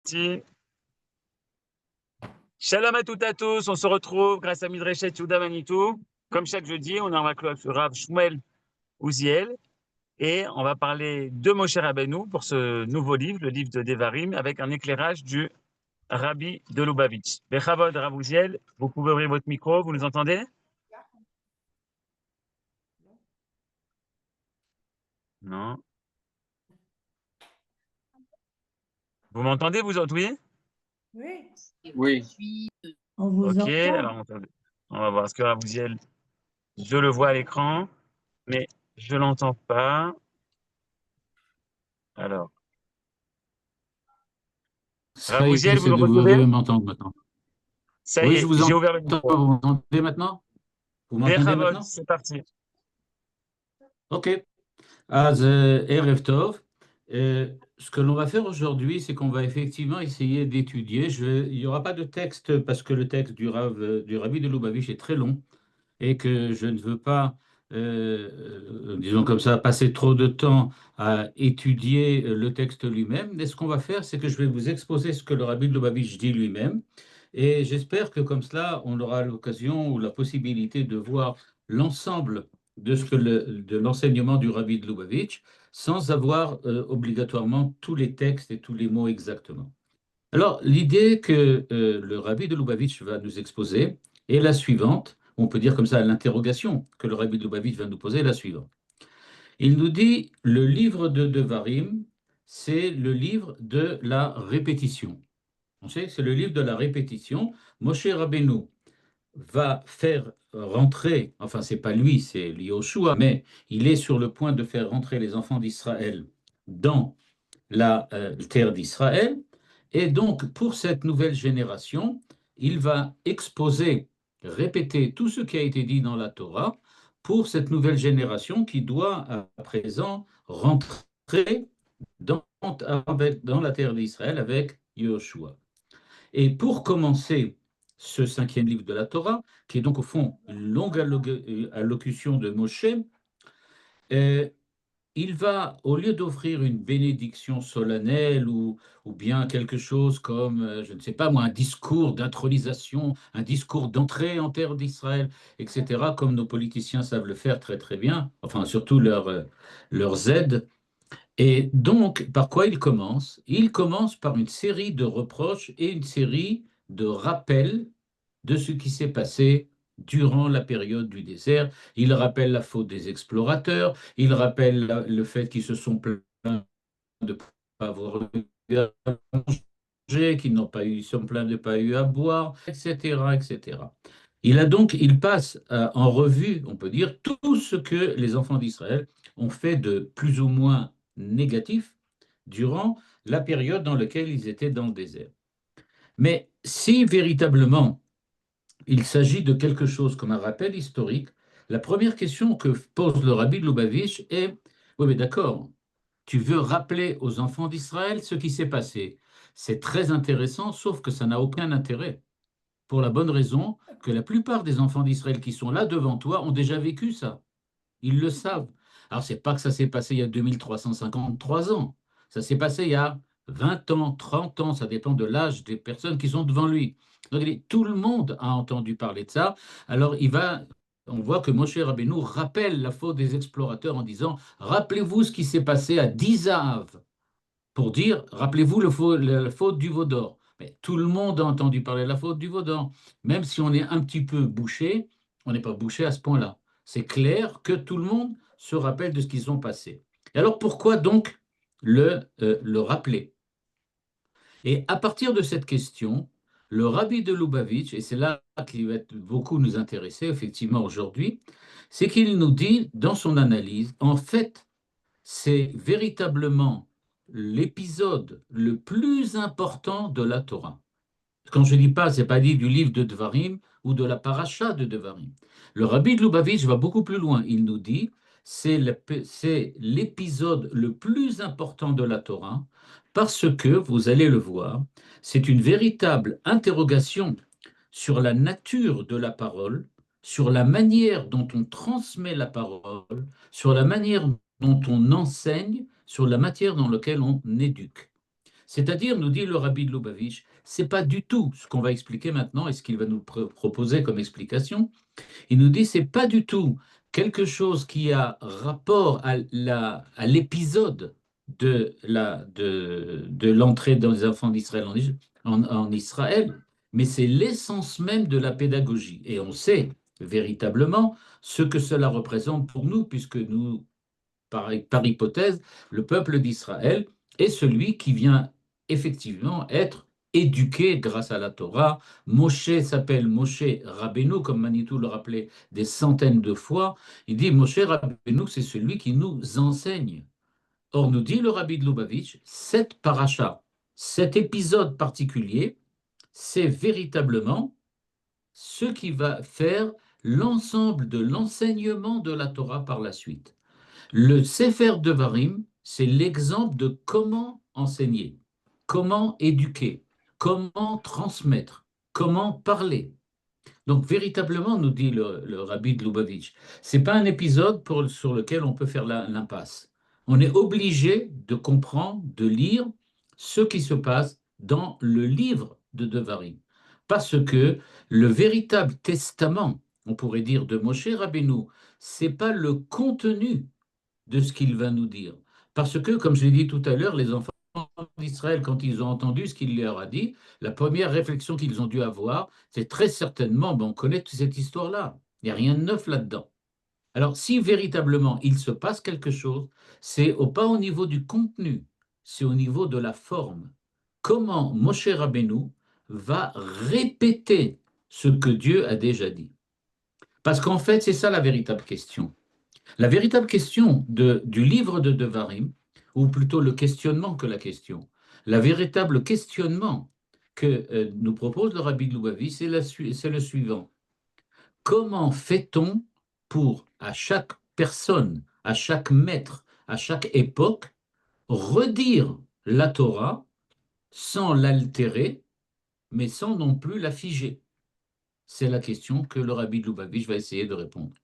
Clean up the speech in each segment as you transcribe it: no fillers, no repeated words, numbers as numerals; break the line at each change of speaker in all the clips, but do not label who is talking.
Si. Shalom à toutes et à tous, on se retrouve grâce à Midreshet Yehuda Manitou. Comme chaque jeudi, on est en avec le Rav Shmuel Ouziel et on va parler de Moshe Rabbeinu pour ce nouveau livre, le livre de Devarim, avec un éclairage du Rabbi de Lubavitch. Bechavod Rav Ouziel, vous pouvez ouvrir votre micro, vous nous entendez? Non. Vous m'entendez, vous autres, oui?
Oui,
Oui.
on vous
Ok,
entend.
alors on va voir ce que Rav Ouziel, je le vois à l'écran, mais je l'entends pas. Alors, Rav
Ça y est,
Ouziel, vous
c'est
le
de vous
recevez?
devez m'entendre maintenant.
Ça y
Oui, je
est,
vous
j'ai
entends.
ouvert le micro.
Vous m'entendez maintenant? Vous m'entendez
Bechavod,
maintenant?
c'est parti.
OK. Az Erev Tov. Ce que l'on va faire aujourd'hui, c'est qu'on va effectivement essayer d'étudier. Il n'y aura pas de texte parce que le texte du Rabbi de Lubavitch est très long et que je ne veux pas, disons comme ça, passer trop de temps à étudier le texte lui-même. Mais ce qu'on va faire, c'est que je vais vous exposer ce que le Rabbi de Lubavitch dit lui-même. Et j'espère que comme cela, on aura l'occasion ou la possibilité de voir l'ensemble de de l'enseignement du Rabbi de Lubavitch sans avoir obligatoirement tous les textes et tous les mots exactement. Alors, l'idée que le Rabbi de Lubavitch va nous exposer est la suivante. On peut dire comme ça, l'interrogation que le Rabbi de Lubavitch va nous poser est la suivante. Il nous dit, le livre de Devarim, c'est le livre de la répétition. On sait que c'est le livre de la répétition. Moshe Rabbeinu va faire rentrer, enfin c'est pas lui, c'est Yoshua, mais il est sur le point de faire rentrer les enfants d'Israël dans la terre d'Israël. Et donc, pour cette nouvelle génération, il va exposer, répéter tout ce qui a été dit dans la Torah pour cette nouvelle génération qui doit à présent rentrer dans la terre d'Israël avec Yoshua. Et pour commencer ce cinquième livre de la Torah, qui est donc au fond une longue allocution de Moshe, euh, il va, au lieu d'offrir une bénédiction solennelle ou bien quelque chose comme, je ne sais pas moi, un discours d'intronisation, un discours d'entrée en terre d'Israël, etc., comme nos politiciens savent le faire très très bien, enfin surtout leurs aides. Et donc, par quoi il commence? Il commence par une série de reproches et une série de rappels de ce qui s'est passé durant la période du désert. Il rappelle la faute des explorateurs, il rappelle le fait qu'ils se sont plaints de ne pas avoir eu à manger, qu'ils n'ont pas eu, ils sont plaints de ne pas eu à boire, etc., etc. Il passe en revue, on peut dire, tout ce que les enfants d'Israël ont fait de plus ou moins négatif durant la période dans laquelle ils étaient dans le désert. Mais si véritablement il s'agit de quelque chose comme un rappel historique, la première question que pose le rabbi de Lubavitch est, oui mais d'accord, tu veux rappeler aux enfants d'Israël ce qui s'est passé. C'est très intéressant, sauf que ça n'a aucun intérêt. Pour la bonne raison que la plupart des enfants d'Israël qui sont là devant toi ont déjà vécu ça. Ils le savent. Alors, c'est pas que ça s'est passé il y a 2353 ans. Ça s'est passé il y a 20 ans, 30 ans, ça dépend de l'âge des personnes qui sont devant lui. Donc, tout le monde a entendu parler de ça. Alors, on voit que Moshe Rabbeinu rappelle la faute des explorateurs en disant, rappelez-vous ce qui s'est passé à Dizahav, pour dire, rappelez-vous la faute du veau d'or. Mais tout le monde a entendu parler de la faute du veau d'or. Même si on est un petit peu bouché, on n'est pas bouché à ce point-là. C'est clair que tout le monde se rappelle de ce qu'ils ont passé. Et alors pourquoi donc le rappeler? Et à partir de cette question, le rabbi de Lubavitch, et c'est là qui va beaucoup nous intéresser effectivement aujourd'hui, c'est qu'il nous dit dans son analyse, en fait, c'est véritablement l'épisode le plus important de la Torah. Quand je dis pas, c'est pas dit du livre de Devarim ou de la paracha de Devarim. Le rabbi de Lubavitch va beaucoup plus loin. Il nous dit, c'est l'épisode le plus important de la Torah parce que, vous allez le voir, c'est une véritable interrogation sur la nature de la parole, sur la manière dont on transmet la parole, sur la manière dont on enseigne, sur la matière dans laquelle on éduque. C'est-à-dire, nous dit le Rabbi de Lubavitch, c'est pas du tout ce qu'on va expliquer maintenant et ce qu'il va nous proposer comme explication. Il nous dit c'est pas du tout quelque chose qui a rapport à l'épisode de l'entrée dans les enfants d'Israël en Israël, mais c'est l'essence même de la pédagogie. Et on sait véritablement ce que cela représente pour nous, puisque nous, par hypothèse, le peuple d'Israël est celui qui vient effectivement être éduqué grâce à la Torah. Moshe s'appelle Moshe Rabbeinu, comme Manitou le rappelait des centaines de fois. Il dit Moshe Rabbeinu, c'est celui qui nous enseigne. Or, nous dit le Rabbi de Lubavitch, cette paracha, cet épisode particulier, c'est véritablement ce qui va faire l'ensemble de l'enseignement de la Torah par la suite. Le Sefer Devarim, c'est l'exemple de comment enseigner, comment éduquer, comment transmettre, comment parler. Donc, véritablement, nous dit le Rabbi de Lubavitch, ce n'est pas un épisode sur lequel on peut faire l'impasse. On est obligé de comprendre, de lire ce qui se passe dans le livre de Devarim. Parce que le véritable testament, on pourrait dire, de Moshe Rabbeinu, ce n'est pas le contenu de ce qu'il va nous dire. Parce que, comme je l'ai dit tout à l'heure, les enfants d'Israël, quand ils ont entendu ce qu'il leur a dit, la première réflexion qu'ils ont dû avoir, c'est très certainement, on connaît toute cette histoire-là, il n'y a rien de neuf là-dedans. Alors, si véritablement il se passe quelque chose, c'est pas au niveau du contenu, c'est au niveau de la forme. Comment Moshe Rabbeinu va répéter ce que Dieu a déjà dit? Parce qu'en fait, c'est ça la véritable question. La véritable question du livre de Devarim, ou plutôt le questionnement que la question, la véritable questionnement que nous propose le Rabbi de Lubavitch, c'est le suivant. Comment fait-on pour, à chaque personne, à chaque maître, à chaque époque, redire la Torah sans l'altérer, mais sans non plus la figer? C'est la question que le Rabbi de Lubavitch va essayer de répondre.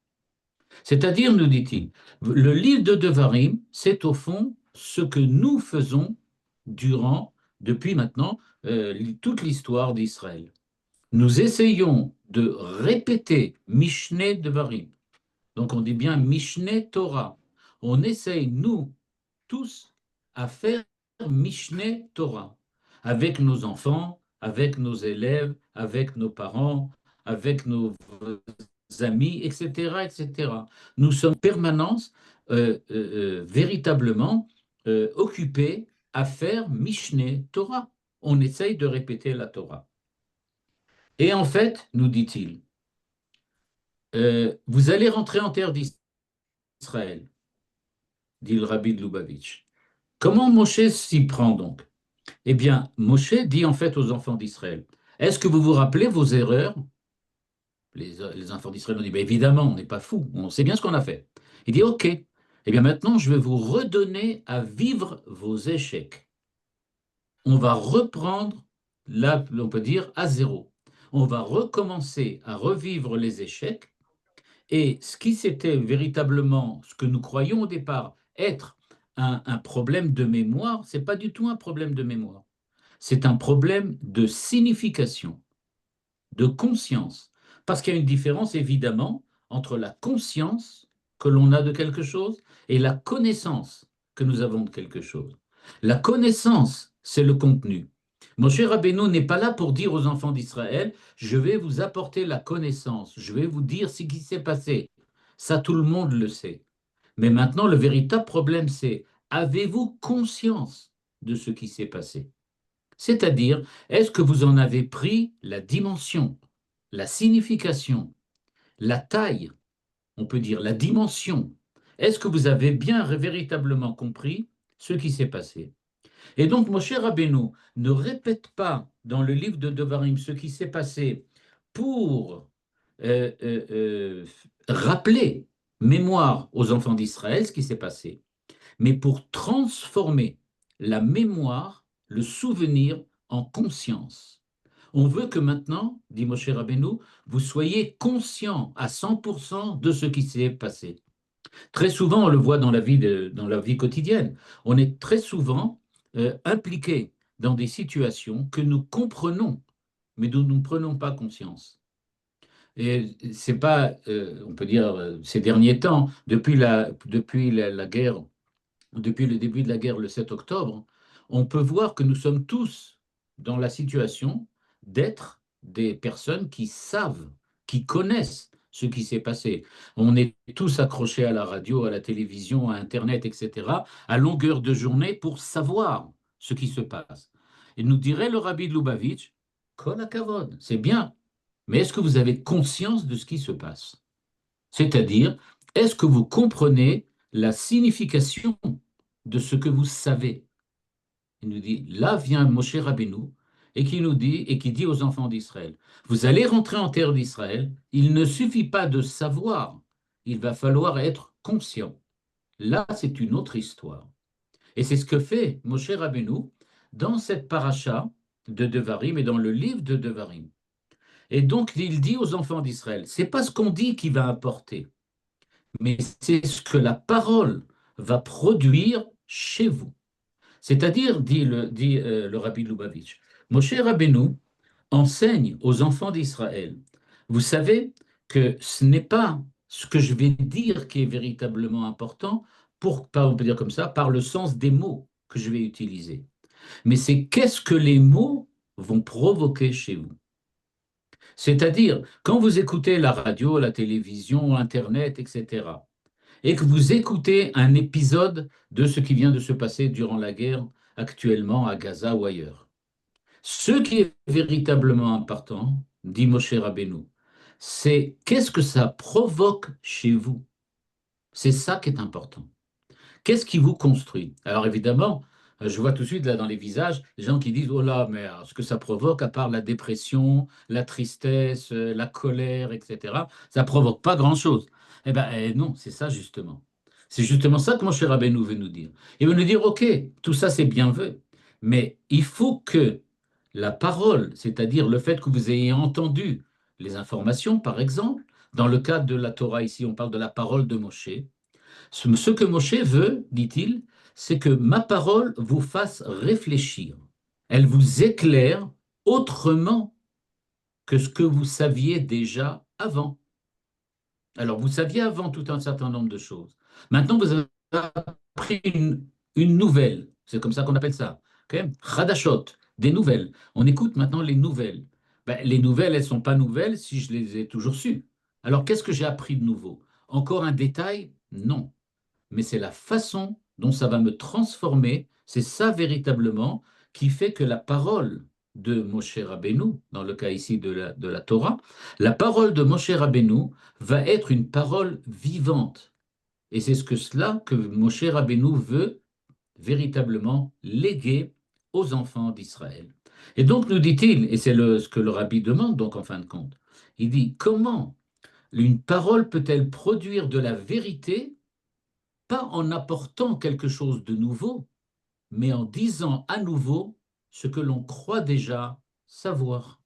C'est-à-dire, nous dit-il, le livre de Devarim, c'est au fond ce que nous faisons depuis maintenant, toute l'histoire d'Israël. Nous essayons de répéter Mishneh Devarim. Donc on dit bien Mishneh Torah. On essaye, nous, tous, à faire Mishneh Torah, avec nos enfants, avec nos élèves, avec nos parents, avec nos amis, etc., etc. Nous sommes en permanence, véritablement occupés à faire Mishneh Torah. On essaye de répéter la Torah. Et en fait, nous dit-il, vous allez rentrer en terre d'Israël, dit le Rabbi de Lubavitch. Comment Moshe s'y prend donc? Eh bien, Moshe dit en fait aux enfants d'Israël, est-ce que vous vous rappelez vos erreurs? Les enfants d'Israël ont dit, évidemment, on n'est pas fous, on sait bien ce qu'on a fait. Il dit, ok, eh bien maintenant, je vais vous redonner à vivre vos échecs. On va reprendre, là, on peut dire, à zéro. On va recommencer à revivre les échecs. Et ce qui c'était véritablement, ce que nous croyons au départ être un problème de mémoire, ce n'est pas du tout un problème de mémoire. C'est un problème de signification, de conscience. Parce qu'il y a une différence, évidemment, entre la conscience que l'on a de quelque chose et la connaissance que nous avons de quelque chose. La connaissance, c'est le contenu. Moshe Rabbeinu n'est pas là pour dire aux enfants d'Israël, je vais vous apporter la connaissance, je vais vous dire ce qui s'est passé. Ça, tout le monde le sait. Mais maintenant, le véritable problème, c'est, avez-vous conscience de ce qui s'est passé? C'est-à-dire, est-ce que vous en avez pris la dimension, la signification, la taille, on peut dire la dimension? Est-ce que vous avez bien véritablement compris ce qui s'est passé? Et donc, Moshe Rabbeinu ne répète pas dans le livre de Devarim ce qui s'est passé pour rappeler mémoire aux enfants d'Israël ce qui s'est passé, mais pour transformer la mémoire, le souvenir en conscience. On veut que maintenant, dit Moshe Rabbeinu, vous soyez conscient à 100% de ce qui s'est passé. Très souvent, on le voit dans la vie quotidienne, on est très souvent impliqué dans des situations que nous comprenons, mais dont nous ne prenons pas conscience. Et c'est pas, on peut dire, ces derniers temps, depuis la guerre, depuis le début de la guerre le 7 octobre, on peut voir que nous sommes tous dans la situation d'être des personnes qui savent, qui connaissent ce qui s'est passé. On est tous accrochés à la radio, à la télévision, à Internet, etc., à longueur de journée pour savoir ce qui se passe. Et nous dirait le rabbi de Lubavitch, Kol hakavod, c'est bien, mais est-ce que vous avez conscience de ce qui se passe? C'est-à-dire, est-ce que vous comprenez la signification de ce que vous savez? Il nous dit, là vient Moshe Rabbeinu et qui nous dit et qui dit aux enfants d'Israël, vous allez rentrer en terre d'Israël, il ne suffit pas de savoir, il va falloir être conscient. Là, c'est une autre histoire. Et c'est ce que fait Moshe Rabbeinu dans cette paracha de Devarim et dans le livre de Devarim. Et donc, il dit aux enfants d'Israël, c'est pas ce qu'on dit qui va importer, mais c'est ce que la parole va produire chez vous. C'est-à-dire, dit le rabbi Lubavitch, Moshe Rabbeinu enseigne aux enfants d'Israël, vous savez que ce n'est pas ce que je vais dire qui est véritablement important, on peut dire comme ça, par le sens des mots que je vais utiliser, mais c'est qu'est-ce que les mots vont provoquer chez vous. C'est-à-dire, quand vous écoutez la radio, la télévision, Internet, etc., et que vous écoutez un épisode de ce qui vient de se passer durant la guerre actuellement à Gaza ou ailleurs, ce qui est véritablement important, dit Moshe Rabbeinu, c'est qu'est-ce que ça provoque chez vous. C'est ça qui est important. Qu'est-ce qui vous construit? Alors évidemment, je vois tout de suite là dans les visages des gens qui disent, oh là, mais alors, ce que ça provoque, à part la dépression, la tristesse, la colère, etc., ça provoque pas grand-chose. Eh bien non, c'est ça justement. C'est justement ça que mon cher Rabbeinu veut nous dire. Il veut nous dire, ok, tout ça c'est bien vu, mais il faut que la parole, c'est-à-dire le fait que vous ayez entendu les informations, par exemple, dans le cadre de la Torah ici, on parle de la parole de Moshe, ce que Moshe veut, dit-il, c'est que ma parole vous fasse réfléchir. Elle vous éclaire autrement que ce que vous saviez déjà avant. Alors, vous saviez avant tout un certain nombre de choses. Maintenant, vous avez appris une nouvelle. C'est comme ça qu'on appelle ça. Okay? Chadashot, des nouvelles. On écoute maintenant les nouvelles. Ben, les nouvelles, elles ne sont pas nouvelles si je les ai toujours sues. Alors, qu'est-ce que j'ai appris de nouveau? Encore un détail? Non, mais c'est la façon dont ça va me transformer, c'est ça véritablement qui fait que la parole de Moshe Rabbeinu, dans le cas ici de la Torah, la parole de Moshe Rabbeinu va être une parole vivante. Et c'est cela que Moshe Rabbeinu veut véritablement léguer aux enfants d'Israël. Et donc nous dit-il, et c'est ce que le rabbi demande donc en fin de compte, il dit comment une parole peut-elle produire de la vérité pas en apportant quelque chose de nouveau, mais en disant à nouveau ce que l'on croit déjà savoir.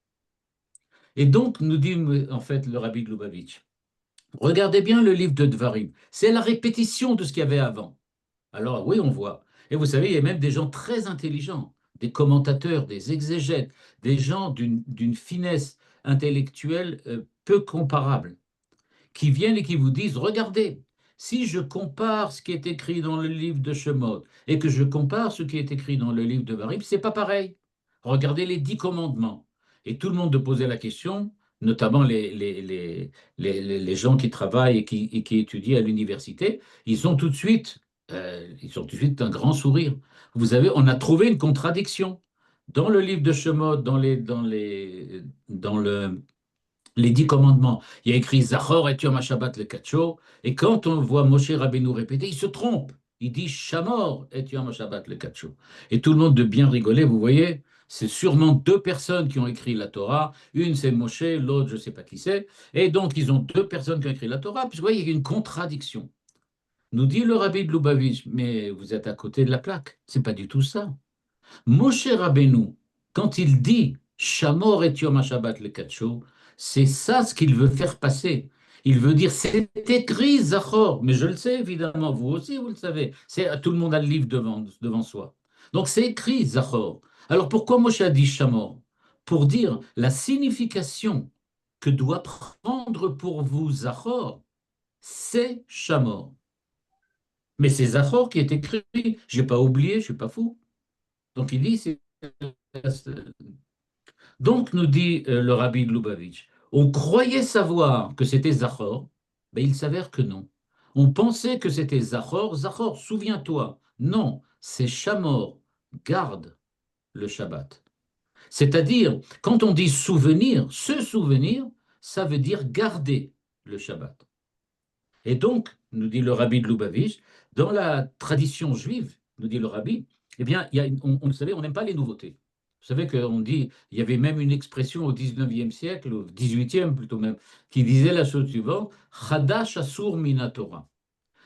Et donc, nous dit en fait le rabbi Lubavitch, regardez bien le livre de Dvarim, c'est la répétition de ce qu'il y avait avant. Alors oui, on voit. Et vous savez, il y a même des gens très intelligents, des commentateurs, des exégètes, des gens d'une finesse intellectuelle peu comparable, qui viennent et qui vous disent, regardez, si je compare ce qui est écrit dans le livre de Shemot et que je compare ce qui est écrit dans le livre de Barim, c'est pas pareil. Regardez les 10 commandements. Et tout le monde de poser la question, notamment les gens qui travaillent et qui étudient à l'université, ils ont tout de suite un grand sourire. Vous avez, on a trouvé une contradiction. Dans le livre de Shemot, dans les 10 commandements. Il y a écrit Zachor et Yom HaShabbat le Kacho. Et quand on voit Moshe Rabbeinu répéter, il se trompe. Il dit Shamor et Yom HaShabbat le Kacho. Et tout le monde de bien rigoler, vous voyez, c'est sûrement deux personnes qui ont écrit la Torah. Une, c'est Moshe, l'autre, je ne sais pas qui c'est. Et donc, ils ont deux personnes qui ont écrit la Torah. Puis, vous voyez, il y a une contradiction. Nous dit le rabbi de Lubavitch, mais vous êtes à côté de la plaque. C'est pas du tout ça. Moshe Rabbeinu, quand il dit Shamor et Yom HaShabbat le Kacho, c'est ça ce qu'il veut faire passer. Il veut dire c'est écrit Zachor, mais je le sais évidemment, vous aussi vous le savez. Tout le monde a le livre devant soi. Donc c'est écrit Zachor. Alors pourquoi Moshe a dit Shamor? Pour dire la signification que doit prendre pour vous Zachor, c'est Shamor. Mais c'est Zachor qui est écrit, je n'ai pas oublié, je ne suis pas fou. Donc il dit, donc nous dit le rabbi de Lubavitch, on croyait savoir que c'était Zachor, mais il s'avère que non. On pensait que c'était Zachor, Zachor, souviens-toi. Non, c'est Shamor, garde le Shabbat. C'est-à-dire, quand on dit souvenir, se souvenir, ça veut dire garder le Shabbat. Et donc, nous dit le rabbi de Lubavitch, dans la tradition juive, nous dit le rabbi, eh bien, on le savait, on n'aime pas les nouveautés. Vous savez qu'on dit, il y avait même une expression au 19e siècle, au 18e plutôt même, qui disait la chose suivante, Chadash Asur Minatora.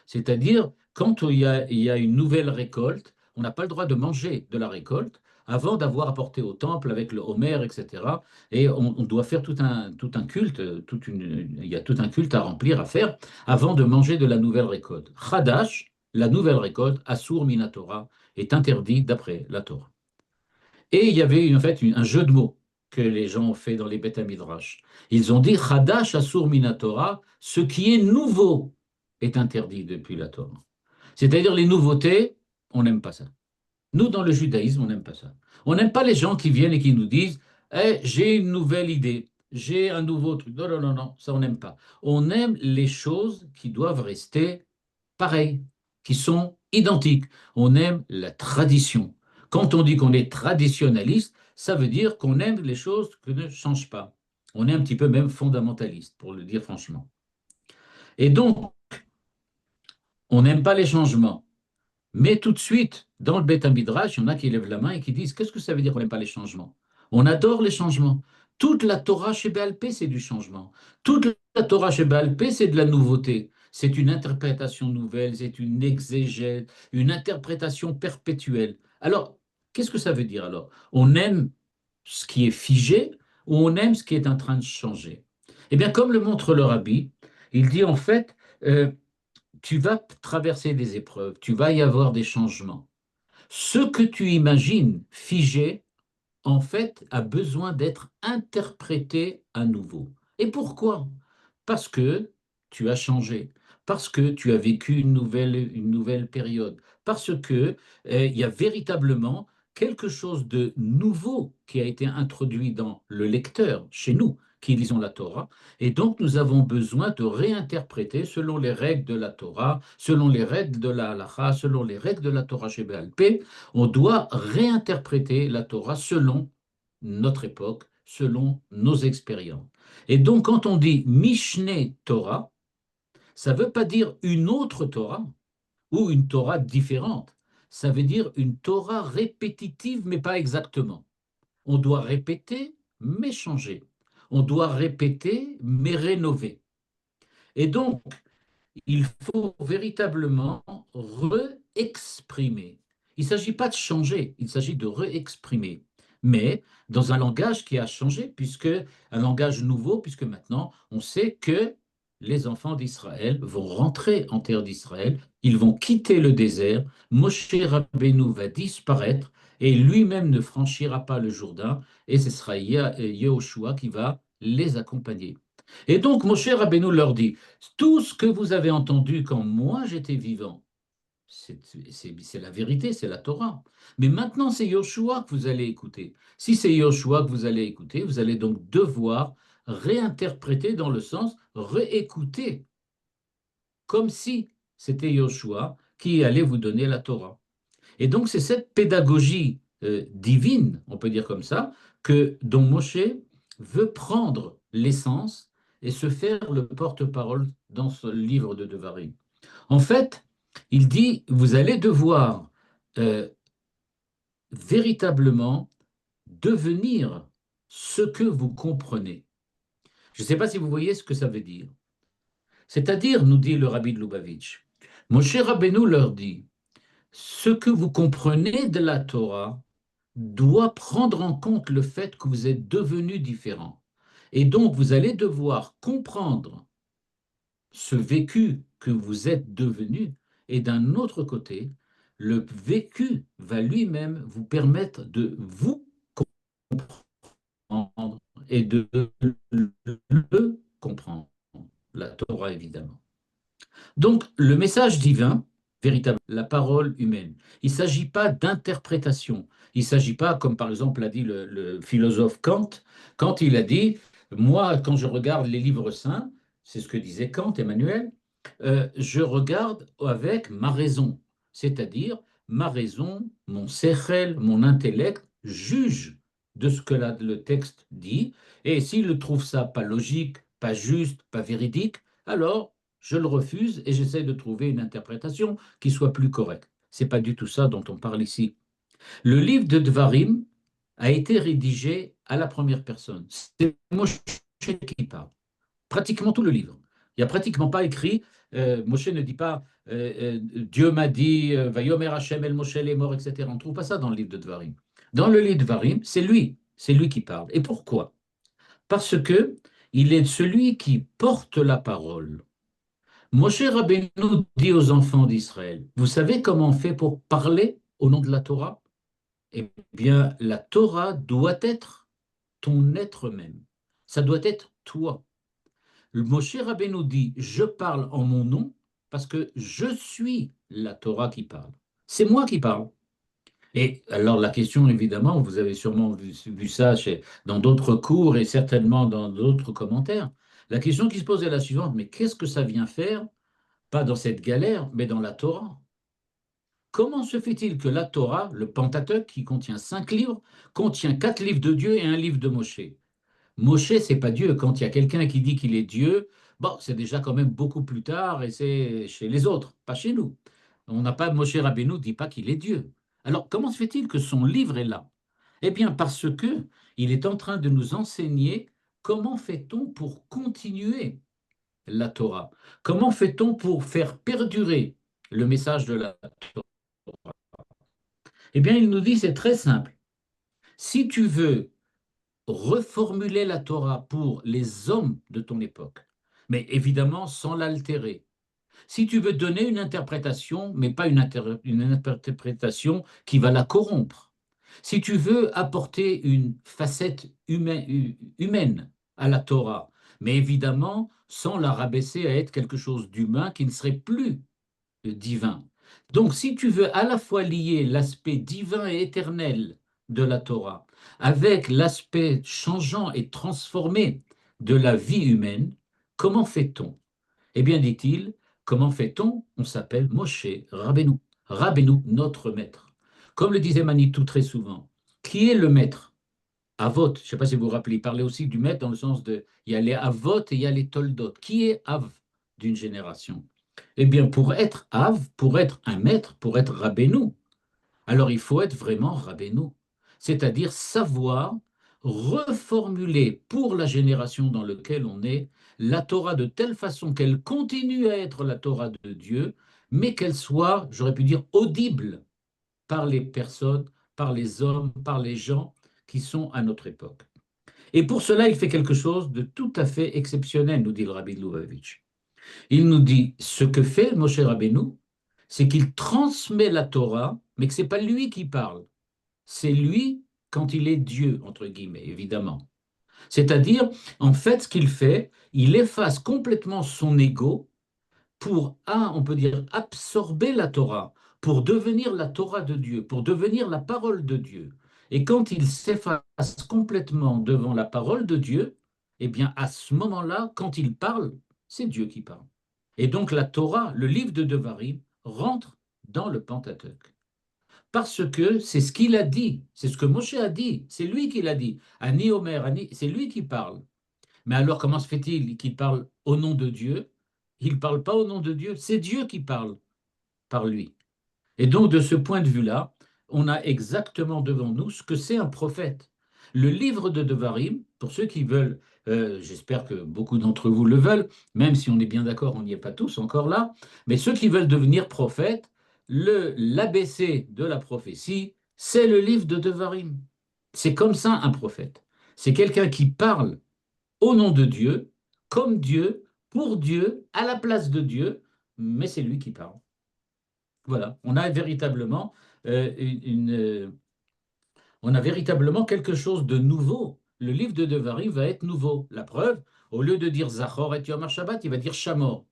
C'est-à-dire, quand il y a une nouvelle récolte, on n'a pas le droit de manger de la récolte avant d'avoir apporté au temple avec le Homer, etc. Et on doit faire tout un culte, il y a tout un culte à remplir, à faire, avant de manger de la nouvelle récolte. Chadash, la nouvelle récolte, Asur Minatora, est interdit d'après la Torah. Et il y avait en fait un jeu de mots que les gens ont fait dans les Beth Midrash. Ils ont dit Chadash Asur Minatora, ce qui est nouveau est interdit depuis la Torah. C'est-à-dire les nouveautés, on n'aime pas ça. Nous, dans le judaïsme, on n'aime pas ça. On n'aime pas les gens qui viennent et qui nous disent j'ai une nouvelle idée, j'ai un nouveau truc. Non, non, non, non, ça on n'aime pas. On aime les choses qui doivent rester pareilles, qui sont identiques. On aime la tradition. Quand on dit qu'on est traditionnaliste, ça veut dire qu'on aime les choses qui ne changent pas. On est un petit peu même fondamentaliste, pour le dire franchement. Et donc, on n'aime pas les changements. Mais tout de suite, dans le Beth Midrash, il y en a qui lèvent la main et qui disent qu'est-ce que ça veut dire qu'on n'aime pas les changements? On adore les changements. Toute la Torah chez Baal Pé, c'est du changement. Toute la Torah chez Baal Pé, c'est de la nouveauté. C'est une interprétation nouvelle, c'est une exégèse, une interprétation perpétuelle. Alors, qu'est-ce que ça veut dire alors? On aime ce qui est figé ou on aime ce qui est en train de changer? Eh bien, comme le montre le rabbi, il dit en fait, tu vas traverser des épreuves, tu vas y avoir des changements. Ce que tu imagines figé, en fait, a besoin d'être interprété à nouveau. Et pourquoi? Parce que tu as changé, parce que tu as vécu une nouvelle période, parce que il y a véritablement quelque chose de nouveau qui a été introduit dans le lecteur, chez nous, qui lisons la Torah, et donc nous avons besoin de réinterpréter selon les règles de la Torah, selon les règles de la Halacha, selon les règles de la Torah chez Béal Pé, on doit réinterpréter la Torah selon notre époque, selon nos expériences. Et donc, quand on dit Mishneh Torah, ça ne veut pas dire une autre Torah ou une Torah différente. Ça veut dire une Torah répétitive, mais pas exactement. On doit répéter, mais changer. On doit répéter, mais rénover. Et donc, il faut véritablement re-exprimer. Il ne s'agit pas de changer, il s'agit de re-exprimer, mais dans un langage qui a changé, puisque un langage nouveau, puisque maintenant on sait que les enfants d'Israël vont rentrer en terre d'Israël, ils vont quitter le désert, Moshe Rabbeinu va disparaître et lui-même ne franchira pas le Jourdain, et ce sera Yehoshua qui va les accompagner. Et donc Moshe Rabbeinu leur dit, tout ce que vous avez entendu quand moi j'étais vivant, c'est la vérité, c'est la Torah. Mais maintenant, c'est Yoshua que vous allez écouter. Si c'est Yoshua que vous allez écouter, vous allez donc devoir réinterpréter dans le sens réécouter, comme si c'était Yoshua qui allait vous donner la Torah. Et donc, c'est cette pédagogie divine, on peut dire comme ça, dont Moshe veut prendre l'essence et se faire le porte-parole dans ce livre de Devarim. En fait, il dit, vous allez devoir euh, véritablement devenir ce que vous comprenez. Je ne sais pas si vous voyez ce que ça veut dire. C'est-à-dire, nous dit le rabbi de Lubavitch, Moshe Rabbeinu leur dit, ce que vous comprenez de la Torah doit prendre en compte le fait que vous êtes devenus différents. Et donc, vous allez devoir comprendre ce vécu que vous êtes devenu, et d'un autre côté, Le vécu va lui-même vous permettre de vous comprendre et de le comprendre. La Torah, évidemment. Donc, le message divin, véritablement, la parole humaine, il ne s'agit pas d'interprétation. Il ne s'agit pas, comme par exemple l'a dit le philosophe Kant, quand il a dit, moi, quand je regarde les livres saints, c'est ce que disait Kant, Emmanuel, je regarde avec ma raison, c'est-à-dire ma raison, mon sechel, mon intellect juge de ce que le texte dit, et s'il ne trouve ça pas logique, pas juste, pas véridique, alors je le refuse et j'essaie de trouver une interprétation qui soit plus correcte. Ce n'est pas du tout ça dont on parle ici. Le livre de Dvarim a été rédigé à la première personne. C'est Moshe qui parle. Pratiquement tout le livre. Il n'y a pratiquement pas écrit, Moshe ne dit pas Dieu m'a dit, Vayomer Hashem el Moshe les morts, etc. On ne trouve pas ça dans le livre de Dvarim. Dans le livre de Dvarim, c'est lui qui parle. Et pourquoi? Parce que il est celui qui porte la parole. Moshe Rabbeinu dit aux enfants d'Israël, vous savez comment on fait pour parler au nom de la Torah? Eh bien, la Torah doit être ton être même. Ça doit être toi. Le Moshe Rabbeinu dit, je parle en mon nom parce que je suis la Torah qui parle. C'est moi qui parle. Et alors la question, évidemment, vous avez sûrement vu ça dans d'autres cours et certainement dans d'autres commentaires. La question qui se pose est la suivante, mais qu'est-ce que ça vient faire, pas dans cette galère, mais dans la Torah? Comment se fait-il que la Torah, le Pentateuque, qui contient 5 livres, contient 4 livres de Dieu et un livre de Moshe? Moshe, c'est pas Dieu. Quand il y a quelqu'un qui dit qu'il est Dieu, bon, c'est déjà quand même beaucoup plus tard et c'est chez les autres, pas chez nous. On n'a pas, Moshe Rabbeinu dit pas qu'il est Dieu. Alors, comment se fait-il que son livre est là? Eh bien, parce que il est en train de nous enseigner comment fait-on pour continuer la Torah? Comment fait-on pour faire perdurer le message de la Torah? Eh bien, il nous dit, c'est très simple. Si tu veux reformuler la Torah pour les hommes de ton époque, mais évidemment sans l'altérer. Si tu veux donner une interprétation, mais pas une interprétation qui va la corrompre. Si tu veux apporter une facette humaine à la Torah, mais évidemment sans la rabaisser à être quelque chose d'humain qui ne serait plus divin. Donc, si tu veux à la fois lier l'aspect divin et éternel de la Torah avec l'aspect changeant et transformé de la vie humaine, comment fait-on? Eh bien, dit-il, comment fait-on? On s'appelle Moshe Rabbeinu. Rabbeinu, notre maître. Comme le disait Manitou très souvent, qui est le maître? Avot, je ne sais pas si vous vous rappelez, il parlait aussi du maître dans le sens de, il y a les Avot et il y a les Toldot. Qui est Av d'une génération? Eh bien, pour être Av, pour être un maître, pour être Rabbeinu, alors il faut être vraiment Rabbeinu, c'est-à-dire savoir reformuler pour la génération dans laquelle on est la Torah de telle façon qu'elle continue à être la Torah de Dieu, mais qu'elle soit, j'aurais pu dire, audible par les personnes, par les hommes, par les gens qui sont à notre époque. Et pour cela, il fait quelque chose de tout à fait exceptionnel, nous dit le Rabbi de Lubavitch. Il nous dit, ce que fait Moshe Rabbeinu, c'est qu'il transmet la Torah, mais que ce n'est pas lui qui parle. C'est lui quand il est Dieu, entre guillemets, évidemment. C'est-à-dire, en fait, ce qu'il fait, il efface complètement son ego pour, on peut dire, absorber la Torah, pour devenir la Torah de Dieu, pour devenir la parole de Dieu. Et quand il s'efface complètement devant la parole de Dieu, eh bien, à ce moment-là, quand il parle, c'est Dieu qui parle. Et donc, la Torah, le livre de Devarim, rentre dans le Pentateuque. Parce que c'est ce qu'il a dit, c'est ce que Moshe a dit, c'est lui qui l'a dit. Ani Omer, Ani, c'est lui qui parle. Mais alors, comment se fait-il qu'il parle au nom de Dieu? Il ne parle pas au nom de Dieu, c'est Dieu qui parle par lui. Et donc, de ce point de vue-là, on a exactement devant nous ce que c'est un prophète. Le livre de Devarim, pour ceux qui veulent, j'espère que beaucoup d'entre vous le veulent, même si on est bien d'accord, on n'y est pas tous encore là, mais ceux qui veulent devenir prophètes, l'ABC de la prophétie, c'est le livre de Devarim. C'est comme ça un prophète. C'est quelqu'un qui parle au nom de Dieu, comme Dieu, pour Dieu, à la place de Dieu, mais c'est lui qui parle. Voilà, on a véritablement quelque chose de nouveau. Le livre de Devarim va être nouveau. La preuve, au lieu de dire Zachor et Yom HaShabbat, il va dire Shamor.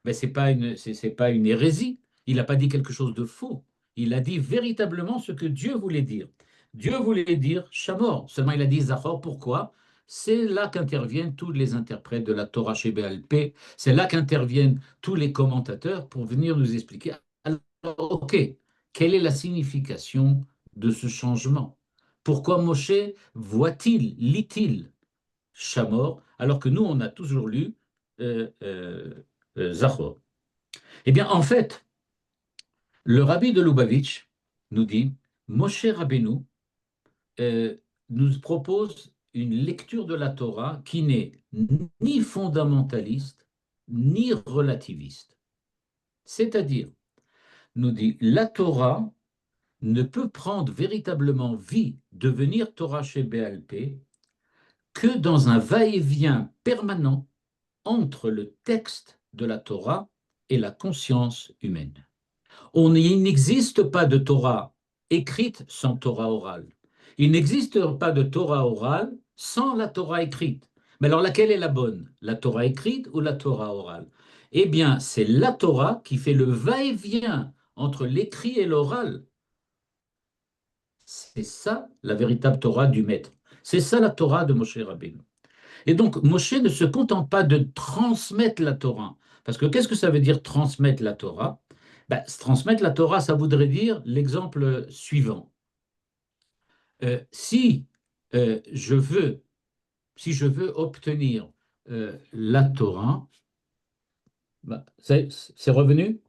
Mais c'est pas une hérésie. Il n'a pas dit quelque chose de faux. Il a dit véritablement ce que Dieu voulait dire. Dieu voulait dire Shamor. Seulement, il a dit Zachor. Pourquoi? C'est là qu'interviennent tous les interprètes de la Torah chez BLP. C'est là qu'interviennent tous les commentateurs pour venir nous expliquer. Alors, OK, quelle est la signification de ce changement? Pourquoi Moshe voit-il, lit-il Shamor, alors que nous, on a toujours lu Zachor? Eh bien, en fait, le rabbi de Lubavitch nous dit, Moshe Rabbeinu nous propose une lecture de la Torah qui n'est ni fondamentaliste, ni relativiste. C'est-à-dire, nous dit, la Torah ne peut prendre véritablement vie, devenir Torah chez BLP, que dans un va-et-vient permanent entre le texte de la Torah et la conscience humaine. Il n'existe pas de Torah écrite sans Torah orale. Il n'existe pas de Torah orale sans la Torah écrite. Mais alors laquelle est la bonne? La Torah écrite ou la Torah orale? Eh bien, c'est la Torah qui fait le va-et-vient entre l'écrit et l'oral. C'est ça la véritable Torah du Maître. C'est ça la Torah de Moshe Rabbeinu. Et donc, Moshe ne se contente pas de transmettre la Torah. Parce que qu'est-ce que ça veut dire transmettre la Torah? Ben, transmettre la Torah, ça voudrait dire l'exemple suivant. Si je veux obtenir la Torah, ben, c'est revenu?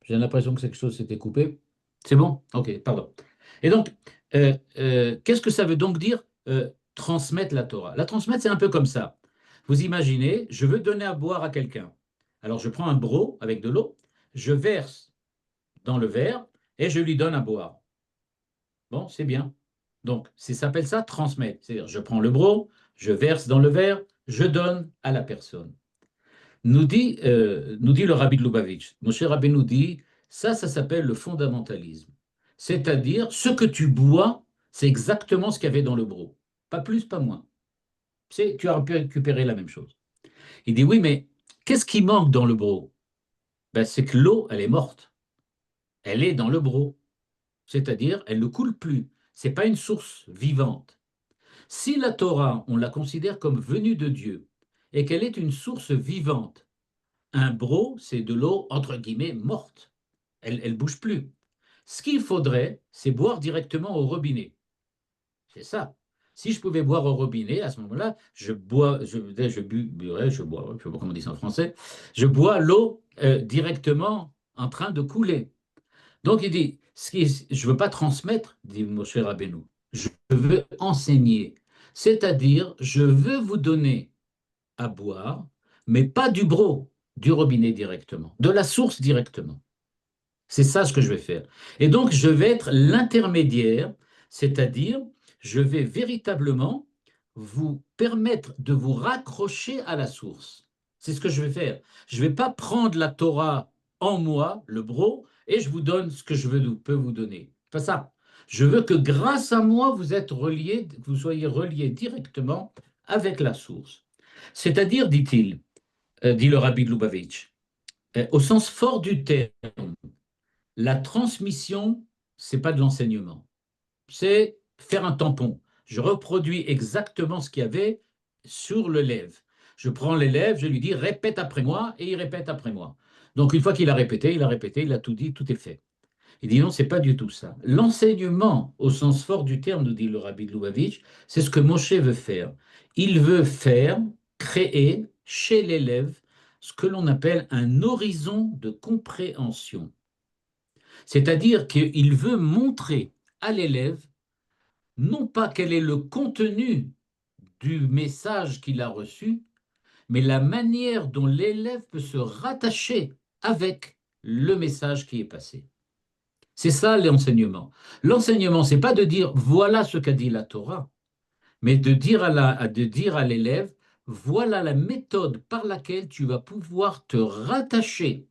J'ai l'impression que quelque chose s'était coupé. C'est bon? Ok, pardon. Et donc, qu'est-ce que ça veut donc dire transmettre la Torah? La transmettre, c'est un peu comme ça. Vous imaginez, je veux donner à boire à quelqu'un. Alors, je prends un broc avec de l'eau, je verse dans le verre et je lui donne à boire. Bon, c'est bien. Donc, ça s'appelle ça transmettre. C'est-à-dire, je prends le broc, je verse dans le verre, je donne à la personne. Nous dit le rabbi de Lubavitch, Moshe Rabbeinu nous dit, ça s'appelle le fondamentalisme. C'est-à-dire, ce que tu bois, c'est exactement ce qu'il y avait dans le broc. Pas plus, pas moins. Tu as pu récupérer la même chose. Il dit, oui, mais qu'est-ce qui manque dans le broc? Ben, c'est que l'eau, elle est morte. Elle est dans le broc. C'est-à-dire, elle ne coule plus. Ce n'est pas une source vivante. Si la Torah, on la considère comme venue de Dieu et qu'elle est une source vivante, un broc, c'est de l'eau, entre guillemets, morte. Elle ne bouge plus. Ce qu'il faudrait, c'est boire directement au robinet. C'est ça. Si je pouvais boire au robinet, à ce moment-là, je bois, je bois, je ne sais pas comment on dit ça en français, je bois l'eau directement en train de couler. Donc il dit, je ne veux pas transmettre, dit Moshe Rabbeinu, je veux enseigner. C'est-à-dire, je veux vous donner à boire, mais pas du broc, du robinet directement, de la source directement. C'est ça ce que je vais faire. Et donc, je vais être l'intermédiaire, c'est-à-dire, je vais véritablement vous permettre de vous raccrocher à la source. C'est ce que je vais faire. Je ne vais pas prendre la Torah en moi, le broc, et je vous donne ce que peux vous donner. Pas ça. Je veux que grâce à moi, que vous soyez reliés directement avec la source. C'est-à-dire, dit-il, dit le rabbi de Lubavitch, au sens fort du terme, la transmission, c'est pas de l'enseignement, c'est faire un tampon. Je reproduis exactement ce qu'il y avait sur l'élève. Je prends l'élève, je lui dis répète après moi et il répète après moi. Donc une fois qu'il a répété, il a tout dit, tout est fait. Il dit non, c'est pas du tout ça. L'enseignement, au sens fort du terme, nous dit le rabbi de Lubavitch, c'est ce que Moshe veut faire. Il veut faire, créer chez l'élève ce que l'on appelle un horizon de compréhension. C'est-à-dire qu'il veut montrer à l'élève non pas quel est le contenu du message qu'il a reçu, mais la manière dont l'élève peut se rattacher avec le message qui est passé. C'est ça l'enseignement. L'enseignement, c'est pas de dire voilà ce qu'a dit la Torah, mais de dire à l'élève voilà la méthode par laquelle tu vas pouvoir te rattacher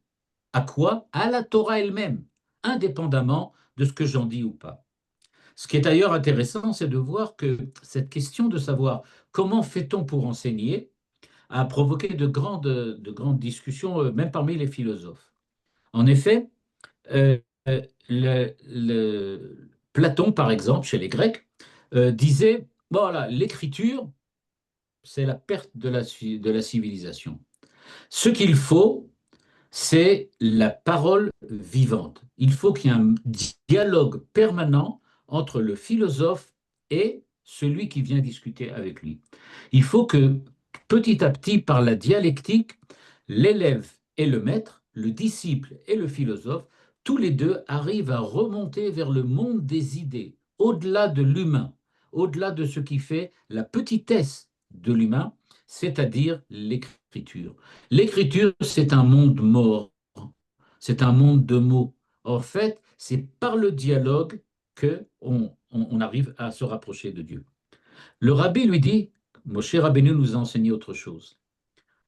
À quoi? À la Torah elle-même, indépendamment de ce que j'en dis ou pas. Ce qui est d'ailleurs intéressant, c'est de voir que cette question de savoir comment fait-on pour enseigner a provoqué de grandes discussions, même parmi les philosophes. En effet, euh, Platon, par exemple, chez les Grecs, disait, voilà, l'écriture, c'est la perte de la civilisation. Ce qu'il faut, c'est la parole vivante. Il faut qu'il y ait un dialogue permanent entre le philosophe et celui qui vient discuter avec lui. Il faut que petit à petit, par la dialectique, l'élève et le maître, le disciple et le philosophe, tous les deux arrivent à remonter vers le monde des idées, au-delà de l'humain, au-delà de ce qui fait la petitesse de l'humain, c'est-à-dire l'écriture. L'écriture, c'est un monde mort, c'est un monde de mots. En fait, c'est par le dialogue que on arrive à se rapprocher de Dieu. Le rabbi lui dit, Moshe Rabbeinu nous a enseigné autre chose.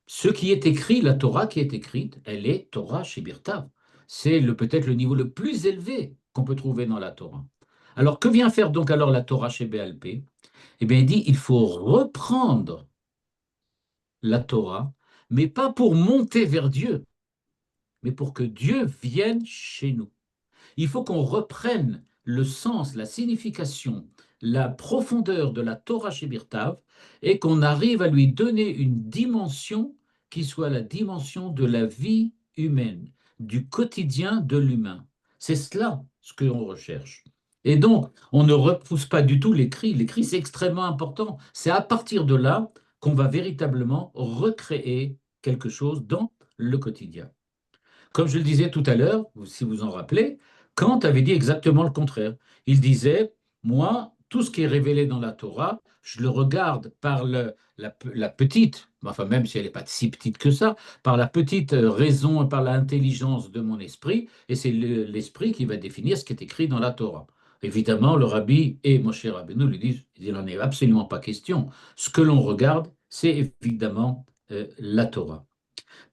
Ce qui est écrit, la Torah qui est écrite, elle est Torah Shebirtav. C'est peut-être le niveau le plus élevé qu'on peut trouver dans la Torah. Alors, que vient faire donc alors la Torah chez BLP? Eh bien, il dit, il faut reprendre la Torah, mais pas pour monter vers Dieu, mais pour que Dieu vienne chez nous. Il faut qu'on reprenne le sens, la signification, la profondeur de la Torah Shebirtav et qu'on arrive à lui donner une dimension qui soit la dimension de la vie humaine, du quotidien de l'humain. C'est cela ce que l'on recherche. Et donc, on ne repousse pas du tout l'écrit. L'écrit, c'est extrêmement important. C'est à partir de là qu'on va véritablement recréer quelque chose dans le quotidien. Comme je le disais tout à l'heure, si vous en rappelez, Kant avait dit exactement le contraire. Il disait, moi, tout ce qui est révélé dans la Torah, je le regarde par la petite, enfin même si elle n'est pas si petite que ça, par la petite raison et par l'intelligence de mon esprit, et c'est l'esprit qui va définir ce qui est écrit dans la Torah. Évidemment, le rabbi et Moshe Rabbeinu lui disent, il n'en est absolument pas question. Ce que l'on regarde, c'est évidemment la Torah.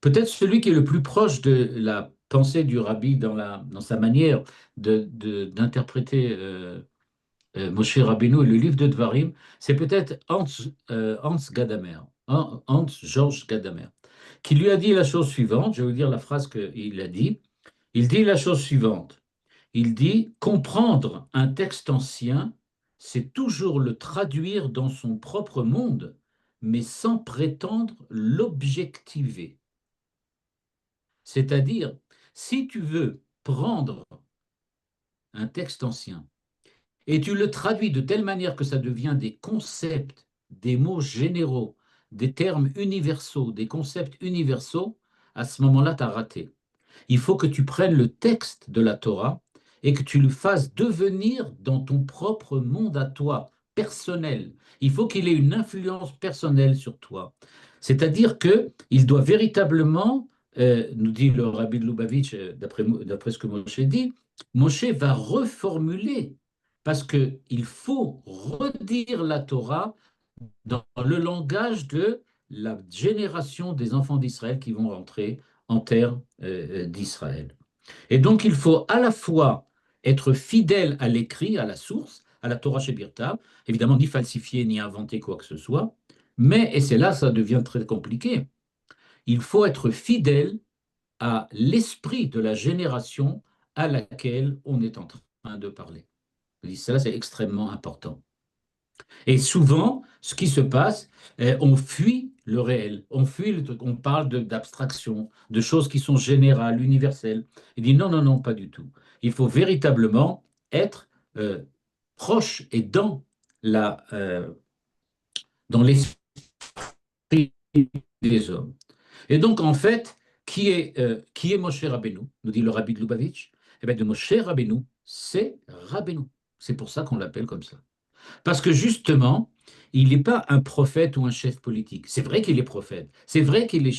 Peut-être celui qui est le plus proche de la pensée du rabbi dans sa manière d'interpréter Moshe Rabbeinu et le livre de Dvarim, c'est peut-être Hans Gadamer, Hans Georges Gadamer, qui lui a dit la chose suivante. Je vais vous dire la phrase qu'il a dit. Il dit la chose suivante. Il dit comprendre un texte ancien, c'est toujours le traduire dans son propre monde, mais sans prétendre l'objectiver. C'est-à-dire, si tu veux prendre un texte ancien et tu le traduis de telle manière que ça devient des concepts, des mots généraux, des termes universaux, des concepts universaux, à ce moment-là, tu as raté. Il faut que tu prennes le texte de la Torah et que tu le fasses devenir dans ton propre monde à toi, personnel. Il faut qu'il ait une influence personnelle sur toi. C'est-à-dire qu'il doit véritablement, nous dit le rabbi de Lubavitch, d'après ce que Moshe dit, Moshe va reformuler, parce qu'il faut redire la Torah dans le langage de la génération des enfants d'Israël qui vont rentrer en terre d'Israël. Et donc, il faut à la fois être fidèle à l'écrit, à la source, à la Torah Shebirtav, évidemment, ni falsifier, ni inventer quoi que ce soit, mais, et c'est là ça devient très compliqué, il faut être fidèle à l'esprit de la génération à laquelle on est en train de parler. Ça, c'est extrêmement important. Et souvent, ce qui se passe, on fuit le réel, on fuit le truc, on parle d'abstraction, de choses qui sont générales, universelles. Il dit non, non, non, pas du tout. Il faut véritablement être proche et dans l'esprit des hommes. Et donc, en fait, qui est Moshe Rabbeinu, nous dit le rabbi de Lubavitch. Eh bien, de Moshe Rabbeinu, c'est Rabbeinu. C'est pour ça qu'on l'appelle comme ça. Parce que justement, il n'est pas un prophète ou un chef politique. C'est vrai qu'il est prophète. C'est vrai qu'il est,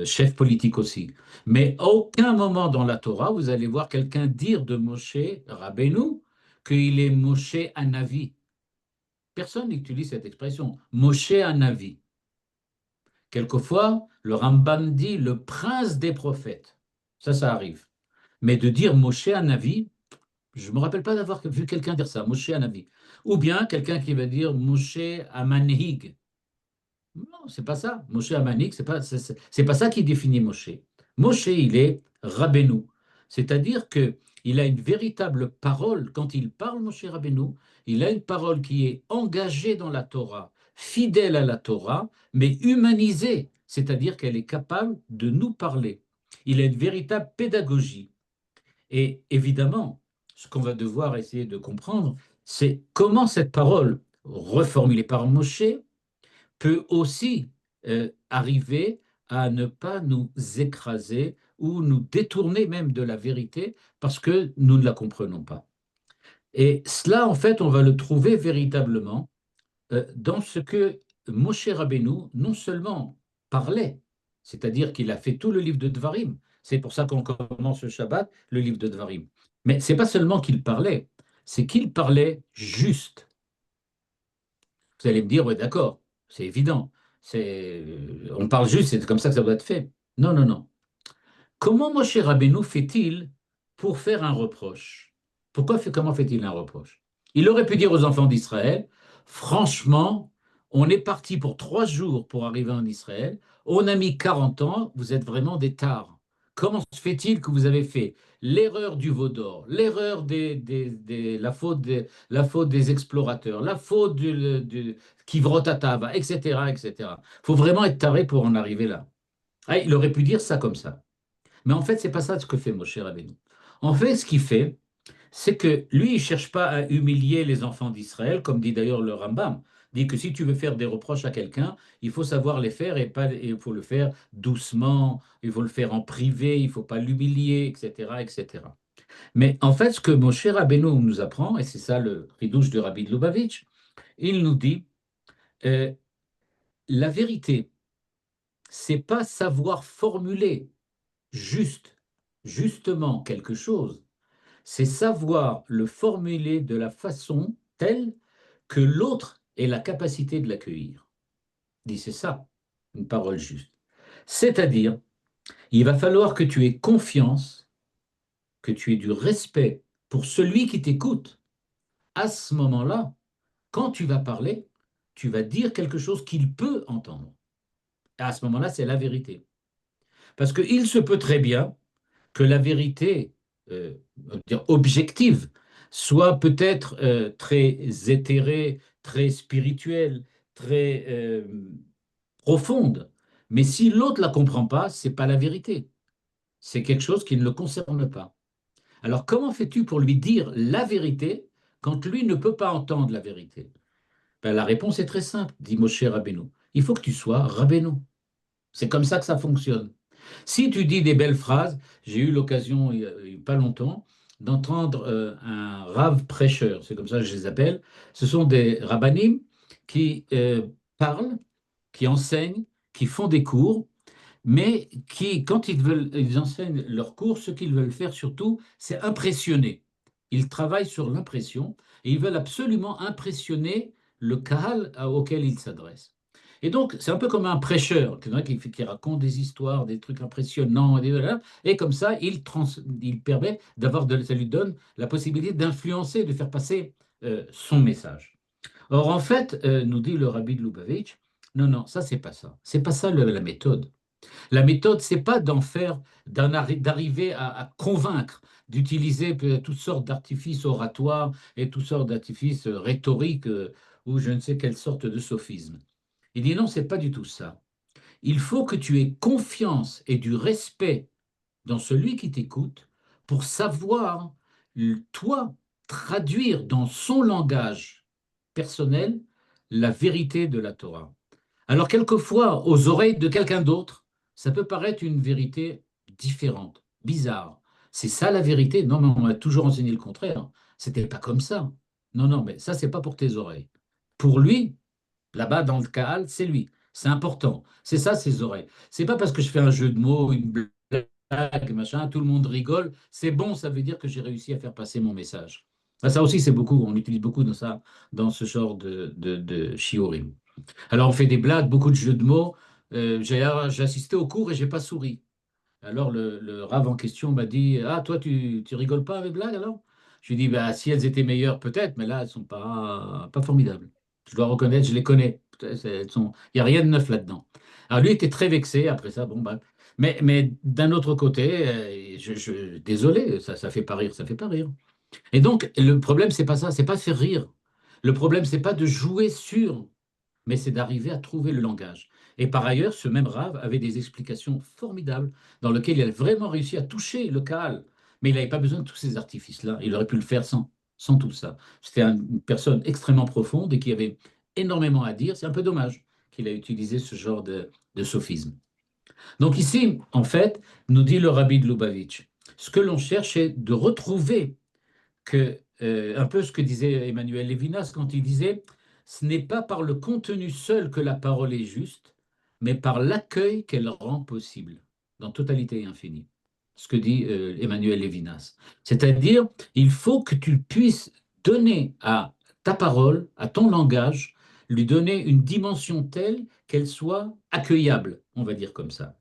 chef politique aussi. Mais à aucun moment dans la Torah, vous allez voir quelqu'un dire de Moshe Rabbeinu qu'il est Moshe Anavi. Personne n'utilise cette expression. Moshe Anavi. Quelquefois, le Ramban dit le prince des prophètes. Ça arrive. Mais de dire Moshe un Navi, je ne me rappelle pas d'avoir vu quelqu'un dire ça, Moshe un Navi. Ou bien quelqu'un qui va dire Moshe a manhig. Non, c'est pas ça. Moshe Amanik, c'est pas ça qui définit Moshe. Moshe, il est Rabbeinu. C'est-à-dire que il a une véritable parole. Quand il parle, Moshe Rabbeinu, il a une parole qui est engagée dans la Torah, fidèle à la Torah, mais humanisée. C'est-à-dire qu'elle est capable de nous parler. Il a une véritable pédagogie. Et évidemment, ce qu'on va devoir essayer de comprendre, c'est comment cette parole, reformulée par Moshe, peut aussi arriver à ne pas nous écraser ou nous détourner même de la vérité parce que nous ne la comprenons pas. Et cela, en fait, on va le trouver véritablement dans ce que Moshe Rabbeinu non seulement parlait, c'est-à-dire qu'il a fait tout le livre de Dvarim, c'est pour ça qu'on commence le Shabbat, le livre de Dvarim. Mais c'est pas seulement qu'il parlait, c'est qu'il parlait juste. Vous allez me dire, oui, d'accord, c'est évident. On parle juste, c'est comme ça que ça doit être fait. Non, non, non. Comment Moshe Rabbeinu fait-il pour faire un reproche? Comment fait-il un reproche? Il aurait pu dire aux enfants d'Israël, franchement, on est parti pour 3 jours pour arriver en Israël, on a mis 40 ans, vous êtes vraiment des tares. Comment se fait-il que vous avez fait l'erreur du veau d'or, l'erreur la faute des explorateurs, la faute du Kivrotatava, etc., etc. Il faut vraiment être taré pour en arriver là. Ah, il aurait pu dire ça comme ça. Mais en fait, c'est pas ça ce que fait Moshe Rabbeinu. En fait, ce qu'il fait, c'est que lui, il ne cherche pas à humilier les enfants d'Israël, comme dit d'ailleurs le Rambam. Il dit que si tu veux faire des reproches à quelqu'un, il faut savoir les faire et il faut le faire doucement, il faut le faire en privé, il ne faut pas l'humilier, etc., etc. Mais en fait, ce que Moshe Rabbeinu nous apprend, et c'est ça le ridouche de Rabbi de Lubavitch, il nous dit euh, la vérité, c'est pas savoir formuler justement quelque chose, c'est savoir le formuler de la façon telle que l'autre ait la capacité de l'accueillir. Il dit, c'est ça, une parole juste. C'est-à-dire, il va falloir que tu aies confiance, que tu aies du respect pour celui qui t'écoute. À ce moment-là, quand tu vas parler, tu vas dire quelque chose qu'il peut entendre. Et à ce moment-là, c'est la vérité. Parce qu'il se peut très bien que la vérité objective soit peut-être très éthérée, très spirituelle, très profonde. Mais si l'autre ne la comprend pas, ce n'est pas la vérité. C'est quelque chose qui ne le concerne pas. Alors comment fais-tu pour lui dire la vérité quand lui ne peut pas entendre la vérité? Ben, la réponse est très simple, dit Moshe Rabbeinu. Il faut que tu sois Rabbeinu. C'est comme ça que ça fonctionne. Si tu dis des belles phrases, j'ai eu l'occasion il n'y a pas longtemps d'entendre un rave prêcheur, c'est comme ça que je les appelle. Ce sont des rabbinim qui parlent, qui enseignent, qui font des cours, mais qui, quand ils enseignent leurs cours, ce qu'ils veulent faire surtout, c'est impressionner. Ils travaillent sur l'impression et ils veulent absolument impressionner le kahal auquel ils s'adressent. Et donc, c'est un peu comme un prêcheur qui raconte des histoires, des trucs impressionnants, et comme ça, il permet ça lui donne la possibilité d'influencer, de faire passer son message. Or, en fait, nous dit le rabbi de Lubavitch, non, non, ça, c'est pas ça. C'est pas ça la méthode. La méthode, c'est pas d'arriver à convaincre, d'utiliser toutes sortes d'artifices oratoires et toutes sortes d'artifices rhétoriques ou je ne sais quelle sorte de sophisme. Il dit non, c'est pas du tout ça. Il faut que tu aies confiance et du respect dans celui qui t'écoute pour savoir, toi, traduire dans son langage personnel la vérité de la Torah. Alors, quelquefois, aux oreilles de quelqu'un d'autre, ça peut paraître une vérité différente, bizarre. C'est ça la vérité? Non, mais on m'a toujours enseigné le contraire. C'était pas comme ça. Non, non, mais ça, c'est pas pour tes oreilles. Pour lui, là-bas, dans le Kaal, c'est lui. C'est important. C'est ça, ses oreilles. C'est pas parce que je fais un jeu de mots, une blague, machin, tout le monde rigole. C'est bon, ça veut dire que j'ai réussi à faire passer mon message. Ça aussi, c'est beaucoup. On utilise beaucoup dans ça, dans ce genre de shiurim. Alors, on fait des blagues, beaucoup de jeux de mots. j'ai assisté au cours et j'ai pas souri. Alors le rave en question m'a dit, ah, toi, tu rigoles pas à mes blagues alors? Je lui ai dit, bah, si elles étaient meilleures, peut-être, mais là, elles sont pas formidables. Je dois reconnaître, je les connais. Il n'y a rien de neuf là-dedans. Alors lui était très vexé après ça, bon, bah. Mais d'un autre côté, désolé, ça fait pas rire, ça fait pas rire. Et donc, le problème, c'est pas ça, c'est pas faire rire. Le problème, c'est pas de jouer sur, mais c'est d'arriver à trouver le langage. Et par ailleurs, ce même Rave avait des explications formidables dans lesquelles il a vraiment réussi à toucher le Kaal. Mais il n'avait pas besoin de tous ces artifices-là. Il aurait pu le faire sans tout ça. C'était une personne extrêmement profonde et qui avait énormément à dire. C'est un peu dommage qu'il ait utilisé ce genre de sophisme. Donc ici, en fait, nous dit le rabbi de Lubavitch, ce que l'on cherche est de retrouver un peu ce que disait Emmanuel Levinas quand il disait, ce n'est pas par le contenu seul que la parole est juste, mais par l'accueil qu'elle rend possible, dans totalité et infinie. Ce que dit Emmanuel Levinas. C'est-à-dire, il faut que tu puisses donner à ta parole, à ton langage, lui donner une dimension telle qu'elle soit accueillable, on va dire comme ça.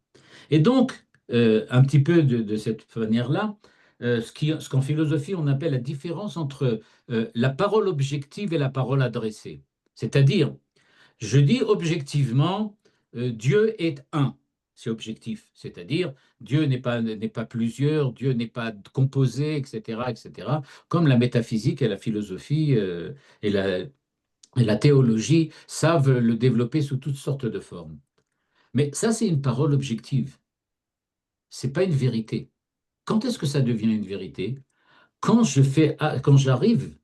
Et donc, un petit peu de cette manière-là, ce qu'en philosophie on appelle la différence entre la parole objective et la parole adressée. C'est-à-dire, je dis objectivement, Dieu est un. C'est objectif, c'est-à-dire Dieu n'est pas plusieurs, Dieu n'est pas composé, etc., etc., comme la métaphysique et la philosophie et la théologie savent le développer sous toutes sortes de formes. Mais ça, c'est une parole objective. C'est pas une vérité. Quand est-ce que ça devient une vérité? Quand j'arrive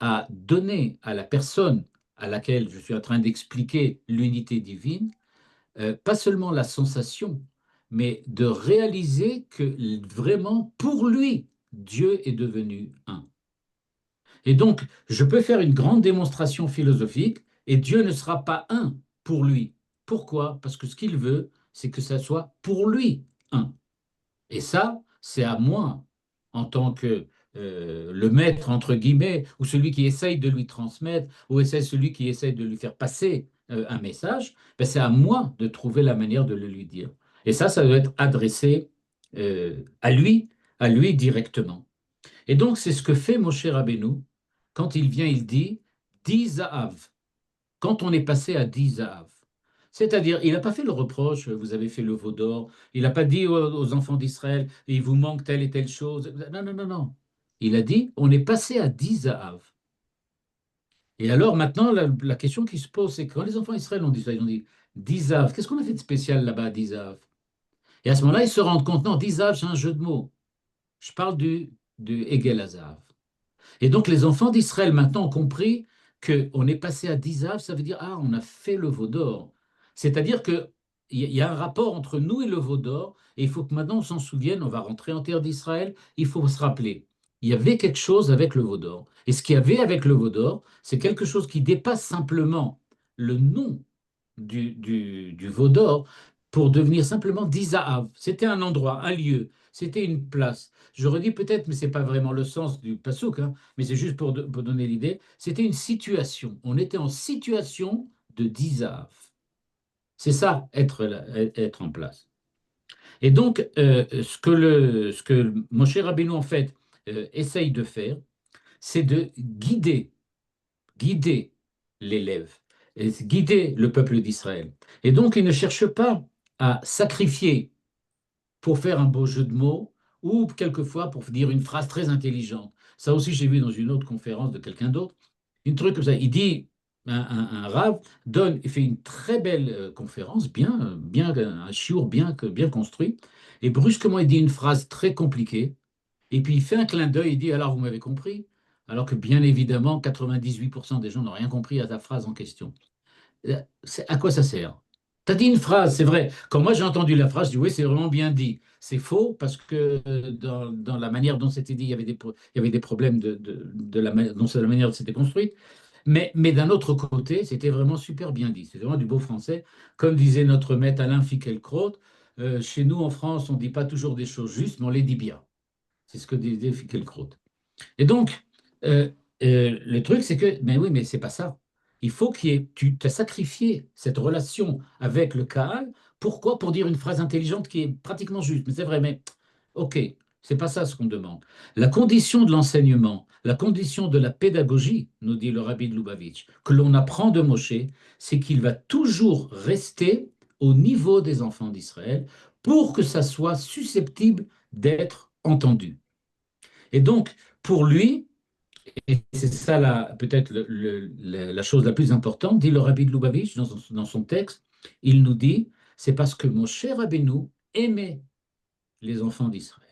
à donner à la personne à laquelle je suis en train d'expliquer l'unité divine, pas seulement la sensation, mais de réaliser que vraiment, pour lui, Dieu est devenu un. Et donc, je peux faire une grande démonstration philosophique et Dieu ne sera pas un pour lui. Pourquoi? Parce que ce qu'il veut, c'est que ça soit pour lui un. Et ça, c'est à moi, en tant que le maître, entre guillemets, ou celui qui essaye de lui transmettre, ou celui qui essaye de lui faire passer un message, ben c'est à moi de trouver la manière de le lui dire. Et ça doit être adressé à lui directement. Et donc, c'est ce que fait Moshe Rabbeinu. Quand il vient, il dit, Di Za'av. Quand on est passé à 10 Za'av. C'est-à-dire, il n'a pas fait le reproche, vous avez fait le veau d'or. Il n'a pas dit aux enfants d'Israël, il vous manque telle et telle chose. Non, non, non, non. Il a dit, on est passé à 10 Za'av. Et alors, maintenant, la question qui se pose, c'est que quand les enfants d'Israël ont dit ça, ils ont dit, 10 Za'av, qu'est-ce qu'on a fait de spécial là-bas à 10 Za'av? Et à ce moment-là, ils se rendent compte, non, 10 Za'av, c'est un jeu de mots. Je parle du Egel Hazav. Et donc, les enfants d'Israël maintenant ont compris qu'on est passé à 10 Av, ça veut dire, ah, on a fait le veau d'or. C'est-à-dire qu'il y a un rapport entre nous et le veau d'or, et il faut que maintenant on s'en souvienne, on va rentrer en terre d'Israël, il faut se rappeler. Il y avait quelque chose avec le veau d'or. Et ce qu'il y avait avec le veau d'or, c'est quelque chose qui dépasse simplement le nom du veau d'or pour devenir simplement d'Isaav. C'était un endroit, un lieu, c'était une place. Je redis peut-être, mais ce n'est pas vraiment le sens du pasouk, hein, mais c'est juste pour donner l'idée. C'était une situation. On était en situation de d'Isaav. C'est ça, être en place. Et donc, ce que Moshe Rabbeinu, en fait, essaye de faire, c'est de guider l'élève, et guider le peuple d'Israël. Et donc, il ne cherche pas à sacrifier pour faire un beau jeu de mots ou quelquefois pour dire une phrase très intelligente. Ça aussi, j'ai vu dans une autre conférence de quelqu'un d'autre, une truc comme ça. Il dit, un rave il fait une très belle conférence, un chiour bien construit, et brusquement, il dit une phrase très compliquée, et puis il fait un clin d'œil, il dit, alors vous m'avez compris? Alors que bien évidemment, 98% des gens n'ont rien compris à ta phrase en question. À quoi ça sert? Tu as dit une phrase, c'est vrai. Quand moi j'ai entendu la phrase, je dis oui, c'est vraiment bien dit. C'est faux parce que dans la manière dont c'était dit, il y avait des problèmes dont c'est la manière dont c'était construit. Mais d'un autre côté, c'était vraiment super bien dit. C'est vraiment du beau français. Comme disait notre maître Alain Finkielkraut, chez nous en France, on ne dit pas toujours des choses justes, mais on les dit bien. C'est ce que disait Finkielkraut. Et donc, euh, le truc, c'est que, mais oui, mais c'est pas ça. Il faut tu as sacrifié cette relation avec le Kaal Pourquoi? Pour dire une phrase intelligente qui est pratiquement juste. Mais c'est vrai, mais OK, c'est pas ça ce qu'on demande. La condition de l'enseignement, la condition de la pédagogie, nous dit le rabbi de Lubavitch, que l'on apprend de Moshe, c'est qu'il va toujours rester au niveau des enfants d'Israël pour que ça soit susceptible d'être entendu. Et donc, pour lui, et c'est ça peut-être la chose la plus importante, dit le rabbi de Lubavitch dans son texte, il nous dit, c'est parce que Moshe Rabbeinu aimait les enfants d'Israël.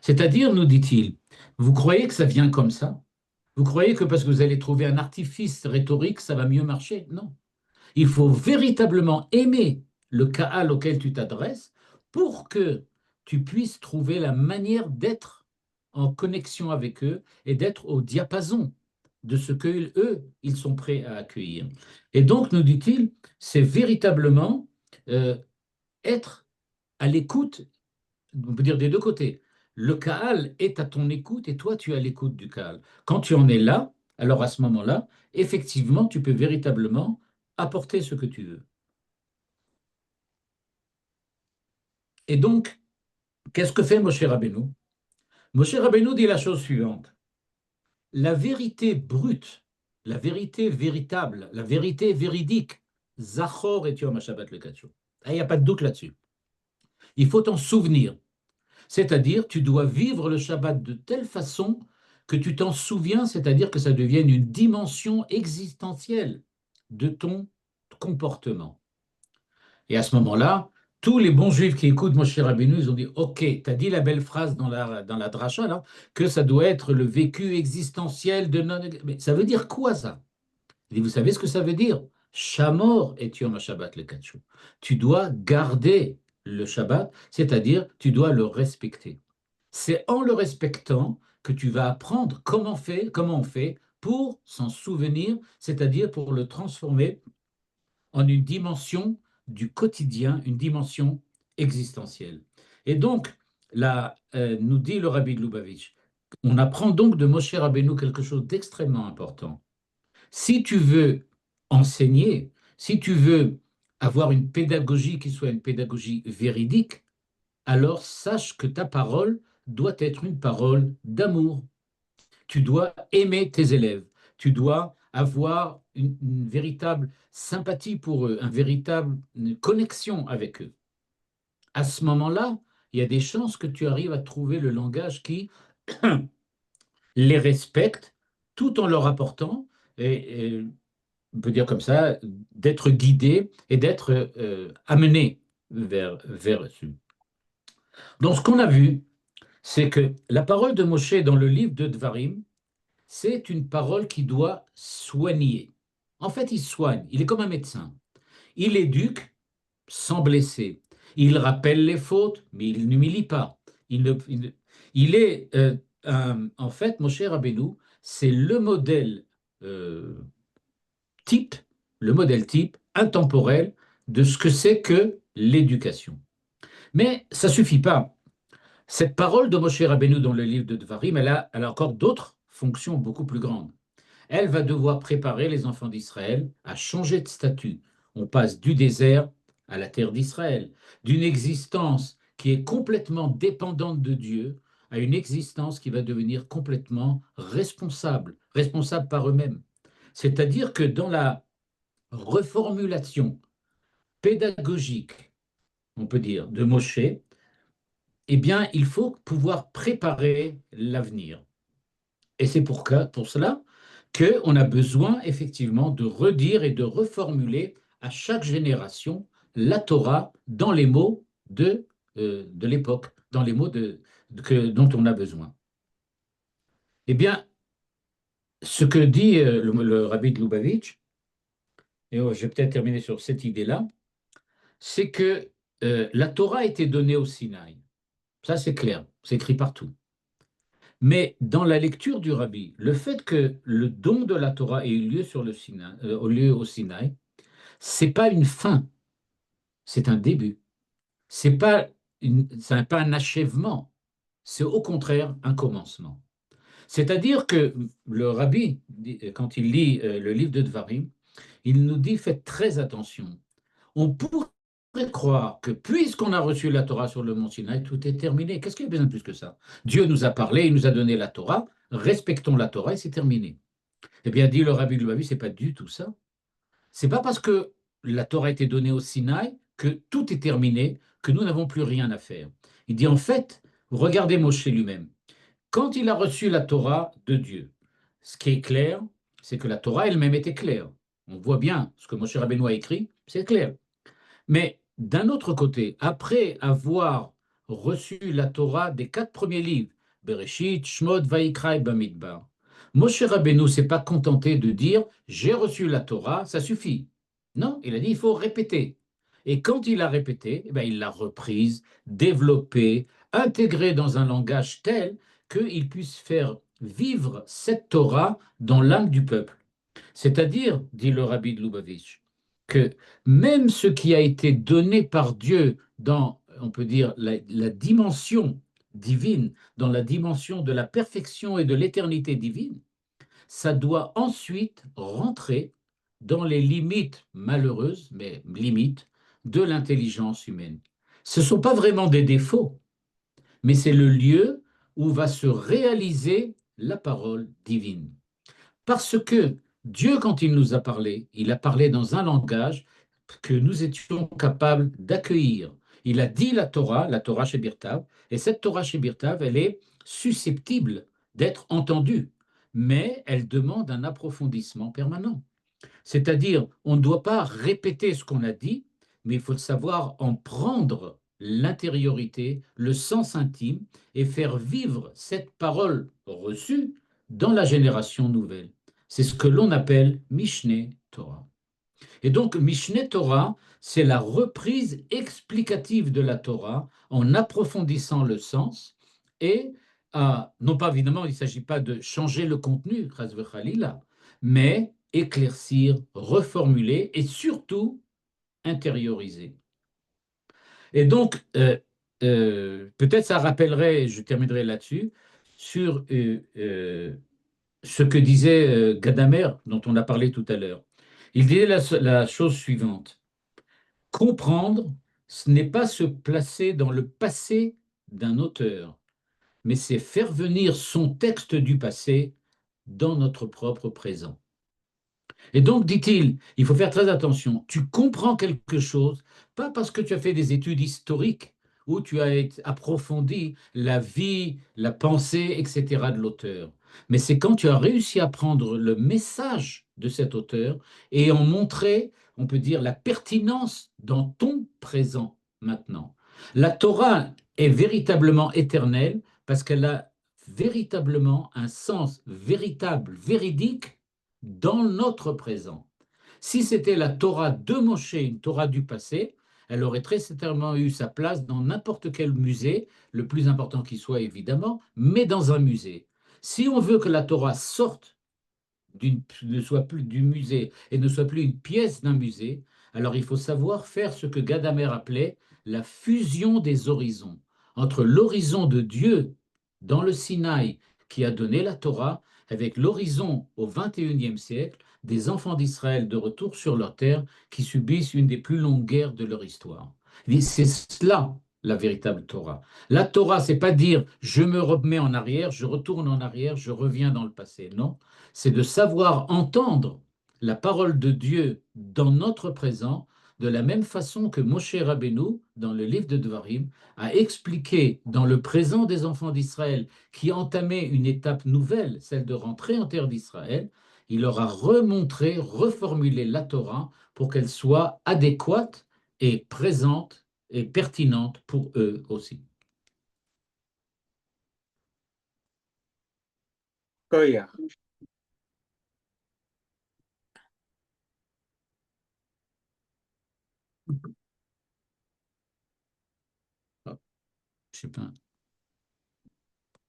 C'est-à-dire, nous dit-il, vous croyez que ça vient comme ça? Vous croyez que parce que vous allez trouver un artifice rhétorique, ça va mieux marcher? Non. Il faut véritablement aimer le Kaal auquel tu t'adresses pour que tu puisses trouver la manière d'être en connexion avec eux et d'être au diapason de ce que eux, ils sont prêts à accueillir. Et donc, nous dit-il, c'est véritablement être à l'écoute, on peut dire des deux côtés. Le Kaal est à ton écoute et toi, tu es à l'écoute du Kaal. Quand tu en es là, alors à ce moment-là, effectivement, tu peux véritablement apporter ce que tu veux. Et donc, qu'est-ce que fait Moshe Rabbeinu? Moshe Rabbeinu dit la chose suivante. La vérité brute, la vérité véritable, la vérité véridique, Zachor et Yom HaShabbat le Katshu. Il n'y a pas de doute là-dessus. Il faut t'en souvenir. C'est-à-dire, tu dois vivre le Shabbat de telle façon que tu t'en souviens, c'est-à-dire que ça devienne une dimension existentielle de ton comportement. Et à ce moment-là, tous les bons juifs qui écoutent Moshe Rabbeinu, ils ont dit, OK, tu as dit la belle phrase dans la dracha, là, que ça doit être le vécu existentiel de non... Mais ça veut dire quoi, ça? Et vous savez ce que ça veut dire? Shamor et Yom HaShabbat le Katshu. Tu dois garder le Shabbat, c'est-à-dire tu dois le respecter. C'est en le respectant que tu vas apprendre comment on fait pour s'en souvenir, c'est-à-dire pour le transformer en une dimension du quotidien, une dimension existentielle. Et donc, là, nous dit le rabbi de Lubavitch, on apprend donc de Moshe Rabbeinu quelque chose d'extrêmement important. Si tu veux enseigner, si tu veux avoir une pédagogie qui soit une pédagogie véridique, alors sache que ta parole doit être une parole d'amour. Tu dois aimer tes élèves. Tu dois avoir une véritable sympathie pour eux, une connexion avec eux. À ce moment-là, il y a des chances que tu arrives à trouver le langage qui les respecte tout en leur apportant, et on peut dire comme ça, d'être guidé et d'être amené vers eux. Donc, ce qu'on a vu, c'est que la parole de Moshe dans le livre de Dvarim, c'est une parole qui doit soigner. En fait, il soigne, il est comme un médecin. Il éduque sans blesser. Il rappelle les fautes, mais il n'humilie pas. Il est, en fait, Moshe Rabbeinu, c'est le modèle euh, type, le modèle type intemporel de ce que c'est que l'éducation. Mais ça ne suffit pas. Cette parole de Moshe Rabbeinu dans le livre de Dvarim, elle a encore d'autres fonctions beaucoup plus grandes. Elle va devoir préparer les enfants d'Israël à changer de statut. On passe du désert à la terre d'Israël, d'une existence qui est complètement dépendante de Dieu à une existence qui va devenir complètement responsable, responsable par eux-mêmes. C'est-à-dire que dans la reformulation pédagogique, on peut dire, de Moshe, eh bien, il faut pouvoir préparer l'avenir. Et c'est pour cela qu'on a besoin effectivement de redire et de reformuler à chaque génération la Torah dans les mots de l'époque, dans les mots dont on a besoin. Eh bien, ce que dit le rabbi de Lubavitch, et je vais peut-être terminer sur cette idée-là, c'est que la Torah a été donnée au Sinaï. Ça, c'est clair, c'est écrit partout. Mais dans la lecture du rabbi, le fait que le don de la Torah ait eu lieu sur le Sinaï, au Sinaï, c'est pas une fin, c'est un début. C'est pas pas un achèvement, c'est au contraire un commencement. C'est-à-dire que le rabbi, quand il lit le livre de Dvarim, il nous dit faites très attention. On pourrait croire que puisqu'on a reçu la Torah sur le mont Sinaï, tout est terminé. Qu'est-ce qu'il y a besoin de plus que ça? Dieu nous a parlé, il nous a donné la Torah, respectons la Torah et c'est terminé. Eh bien, dit le Rabbi de Lubavitch, c'est pas du tout ça. C'est pas parce que la Torah a été donnée au Sinaï que tout est terminé, que nous n'avons plus rien à faire. Il dit en fait, regardez Moshe lui-même. Quand il a reçu la Torah de Dieu, ce qui est clair, c'est que la Torah elle-même était claire. On voit bien ce que Moshe Rabbeinu a écrit, c'est clair. Mais d'un autre côté, après avoir reçu la Torah des 4 premiers livres, Bereshit, Shmot, Vaikra et Bamidbar, Moshe Rabbeinu ne s'est pas contenté de dire j'ai reçu la Torah, ça suffit. Non, il a dit il faut répéter. Et quand il a répété, eh bien, il l'a reprise, développée, intégrée dans un langage tel qu'il puisse faire vivre cette Torah dans l'âme du peuple. C'est-à-dire, dit le Rabbi de Lubavitch, que même ce qui a été donné par Dieu dans, on peut dire, la dimension divine, dans la dimension de la perfection et de l'éternité divine, ça doit ensuite rentrer dans les limites malheureuses, mais limites, de l'intelligence humaine. Ce ne sont pas vraiment des défauts, mais c'est le lieu où va se réaliser la parole divine. Parce que Dieu, quand il nous a parlé, il a parlé dans un langage que nous étions capables d'accueillir. Il a dit la Torah chez Birtav, et cette Torah chez Birtav, elle est susceptible d'être entendue, mais elle demande un approfondissement permanent. C'est-à-dire, on ne doit pas répéter ce qu'on a dit, mais il faut savoir en prendre l'intériorité, le sens intime, et faire vivre cette parole reçue dans la génération nouvelle. C'est ce que l'on appelle Mishneh Torah. Et donc, Mishneh Torah, c'est la reprise explicative de la Torah en approfondissant le sens et, non pas évidemment, il ne s'agit pas de changer le contenu, chas v'chalila, mais éclaircir, reformuler et surtout intérioriser. Et donc, peut-être ça rappellerait, je terminerai là-dessus, sur ce que disait Gadamer, dont on a parlé tout à l'heure. Il disait la chose suivante. Comprendre, ce n'est pas se placer dans le passé d'un auteur, mais c'est faire venir son texte du passé dans notre propre présent. Et donc, dit-il, il faut faire très attention. Tu comprends quelque chose, pas parce que tu as fait des études historiques où tu as approfondi la vie, la pensée, etc. de l'auteur. Mais c'est quand tu as réussi à prendre le message de cet auteur et en montrer, on peut dire, la pertinence dans ton présent maintenant. La Torah est véritablement éternelle parce qu'elle a véritablement un sens véritable, véridique dans notre présent. Si c'était la Torah de Moshe, une Torah du passé, elle aurait très certainement eu sa place dans n'importe quel musée, le plus important qui soit évidemment, mais dans un musée. Si on veut que la Torah sorte ne soit plus du musée et ne soit plus une pièce d'un musée, alors il faut savoir faire ce que Gadamer appelait la fusion des horizons, entre l'horizon de Dieu dans le Sinaï qui a donné la Torah, avec l'horizon au XXIe siècle des enfants d'Israël de retour sur leur terre qui subissent une des plus longues guerres de leur histoire. C'est cela la véritable Torah. La Torah, c'est pas dire je me remets en arrière, je retourne en arrière, je reviens dans le passé. Non, c'est de savoir entendre la parole de Dieu dans notre présent, de la même façon que Moshe Rabbeinu, dans le livre de Devarim, a expliqué dans le présent des enfants d'Israël qui entamaient une étape nouvelle, celle de rentrer en terre d'Israël, il leur a remontré, reformulé la Torah pour qu'elle soit adéquate et présente et pertinente pour eux aussi.
Goya.
Je sais pas.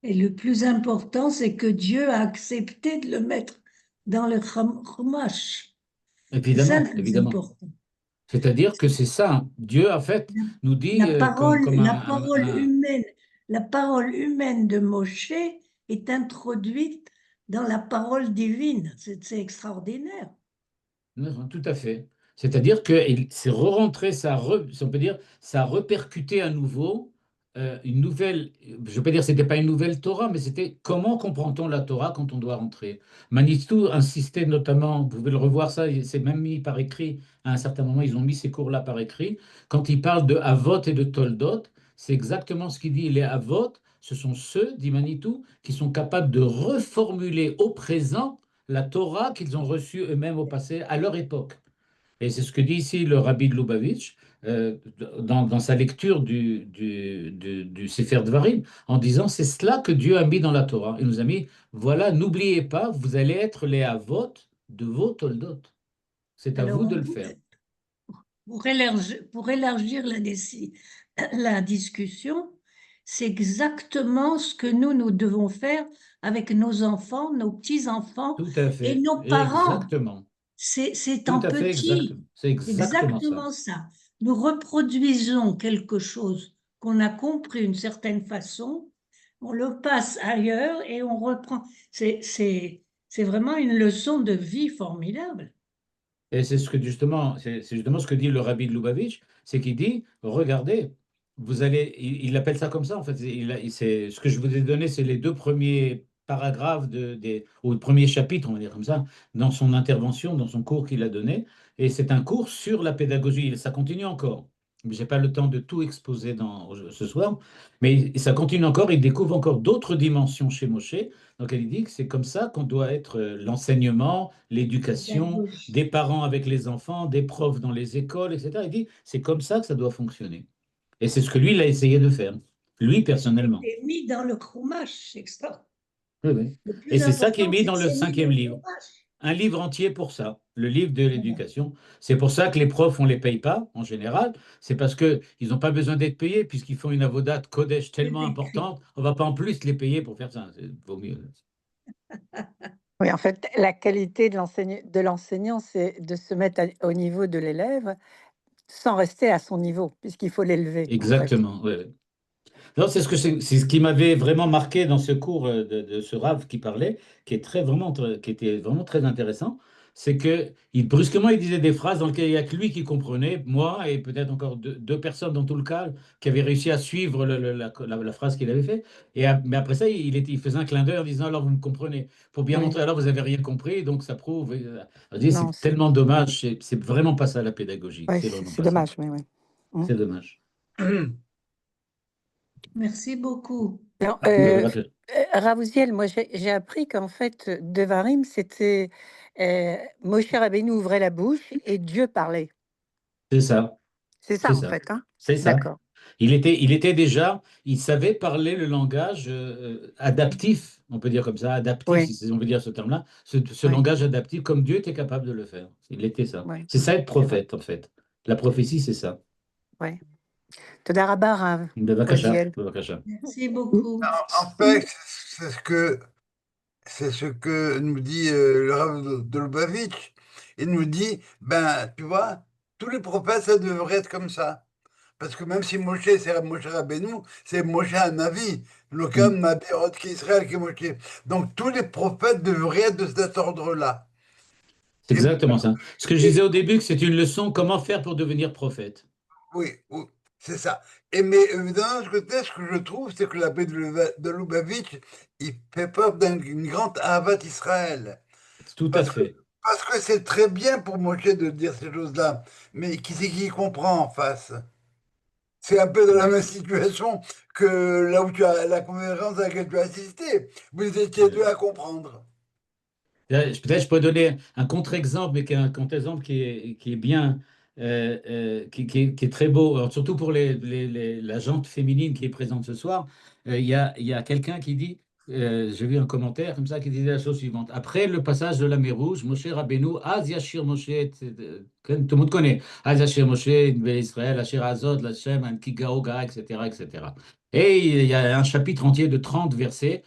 Et le plus important, c'est que Dieu a accepté de le mettre dans le Chumash. C'est ça
Évidemment,
le plus
évidemment.
important.
C'est-à-dire que c'est ça. Dieu, en fait, nous dit
La parole,
comme
la parole humaine de Moshe est introduite dans la parole divine. C'est extraordinaire.
Non, tout à fait. C'est-à-dire que c'est re-rentré, si on peut dire, ça a repercuté à nouveau une nouvelle, je ne veux pas dire que ce n'était pas une nouvelle Torah, mais c'était comment comprend-on la Torah quand on doit rentrer. Manitou insistait notamment, vous pouvez le revoir ça, c'est même mis par écrit, à un certain moment, ils ont mis ces cours-là par écrit, quand il parle de Avot et de Toldot, c'est exactement ce qu'il dit. Les Avot, ce sont ceux, dit Manitou, qui sont capables de reformuler au présent la Torah qu'ils ont reçue eux-mêmes au passé, à leur époque. Et c'est ce que dit ici le rabbi de Lubavitch dans sa lecture du Sefer Dvarim, en disant c'est cela que Dieu a mis dans la Torah. Il nous a mis, voilà, n'oubliez pas, vous allez être les avot de vos toldot. C'est à
Alors,
vous de le faire.
pour élargir la discussion, c'est exactement ce que nous devons faire avec nos enfants, nos petits-enfants
Tout à
et
fait.
nos parents.
Exactement.
C'est
Tout
en
à fait
petit,
exactement. C'est exactement ça.
exactement ça. Nous reproduisons quelque chose qu'on a compris d'une certaine façon, on le passe ailleurs et on reprend. C'est vraiment une leçon de vie formidable.
Et c'est ce que justement, c'est justement ce que dit le rabbi de Lubavitch, c'est qu'il dit, regardez, vous allez, il appelle ça comme ça en fait. C'est ce que je vous ai donné, c'est les deux premiers paragraphes ou le premier chapitre, on va dire comme ça, dans son intervention, dans son cours qu'il a donné. Et c'est un cours sur la pédagogie. Et ça continue encore. J'ai pas le temps de tout exposer ce soir, mais ça continue encore. Il découvre encore d'autres dimensions chez Moshe. Donc il dit que c'est comme ça qu'on doit être l'enseignement, l'éducation des parents avec les enfants, des profs dans les écoles, etc. Il dit, c'est comme ça que ça doit fonctionner. Et c'est ce que lui, il a essayé de faire, lui personnellement.
C'est mis dans le chumash, c'est extra.
Oui, oui.
Le
Et
plus
c'est ça qui est
important,
mis
c'est
dans
que
le
c'est mis dans
5e
le
livre.
chumash.
Un livre entier pour ça, le livre de
Voilà.
l'éducation. C'est pour ça que les profs, on ne les paye pas, en général. C'est parce qu'ils n'ont pas besoin d'être payés, puisqu'ils font une avodat Kodesh
C'est
tellement
écrit.
importante. On ne va pas en plus les payer pour faire ça. Vaut mieux.
Oui, en fait, la qualité de l'enseignant, c'est de se mettre au niveau de l'élève sans rester à son niveau, puisqu'il faut l'élever, en fait.
Exactement, oui. Oui. Non, c'est ce qui m'avait vraiment marqué dans ce cours de ce Rav qui parlait, qui était vraiment très intéressant. C'est que brusquement, il disait des phrases dans lesquelles il n'y a que lui qui comprenait, moi et peut-être encore deux personnes dans tout le cas, qui avaient réussi à suivre la phrase qu'il avait fait. Mais après ça, il faisait un clin d'œil en disant, alors vous me comprenez, pour bien
Oui.
montrer, alors vous n'avez rien compris, donc ça prouve. On dit,
Non,
c'est tellement dommage, c'est vraiment pas ça la pédagogie,
ouais,
c'est vraiment
c'est
pas ça.
dommage, mais oui.
C'est dommage.
Merci beaucoup.
Alors, Ravouziel, moi j'ai appris qu'en fait, Devarim, c'était Moshe Rabbeinu ouvrait la bouche et Dieu parlait.
C'est ça.
C'est
C'est
ça, en
ça.
fait, hein?
C'est ça.
D'accord.
Il savait parler le langage adaptif, on peut dire comme ça, adaptif,
Oui,
si on veut dire ce terme-là, ce
oui,
langage adaptif, comme Dieu était capable de le faire. Il était ça.
oui,
C'est ça être
c'est vrai.
prophète, en fait. La prophétie, c'est ça.
Oui. Toda rabba, Rav
Bevakasha,
Oziel.
bevakasha.
Merci beaucoup.
En fait, c'est ce que nous dit le Rav de Lubavitch. Il nous dit, ben, tu vois, tous les prophètes, ça devrait être comme ça. Parce que même si Moshe, c'est Moshe Rabbeinu, c'est Moshe Hanavi,
Mm.
Lokam Nabi qui Israël qui est Moshe. Donc tous les prophètes devraient être de cet ordre-là.
C'est
Et,
exactement ça. Ce que je disais
et-
au début, que c'est une leçon, comment faire pour devenir prophète.
oui, oui, c'est ça. Et mais évidemment, ce que je trouve, c'est que l'abbé de Lubavitch, il fait preuve d'une grande avat Israël.
Tout à
Parce que
fait.
parce que c'est très bien pour Moshe de dire ces choses-là, mais qui c'est qui comprend en face? C'est un peu dans la même situation que là où tu as la conférence à laquelle tu as assisté. Vous étiez deux à comprendre.
Peut-être je peux donner un contre-exemple, mais qui est un contre-exemple qui est bien, qui est très beau, alors, surtout pour la gente féminine qui est présente ce soir. Il y a quelqu'un qui dit, j'ai vu un commentaire comme ça, qui disait la chose suivante. Après le passage de la mer Rouge, Moshe Rabbeinu, Az Yashir Moshe, tout le monde connaît, Az Yashir Moshe, Israël, Asher Azod, Lashem, Kigao, etc., etc. Et il y a un chapitre entier de 30 versets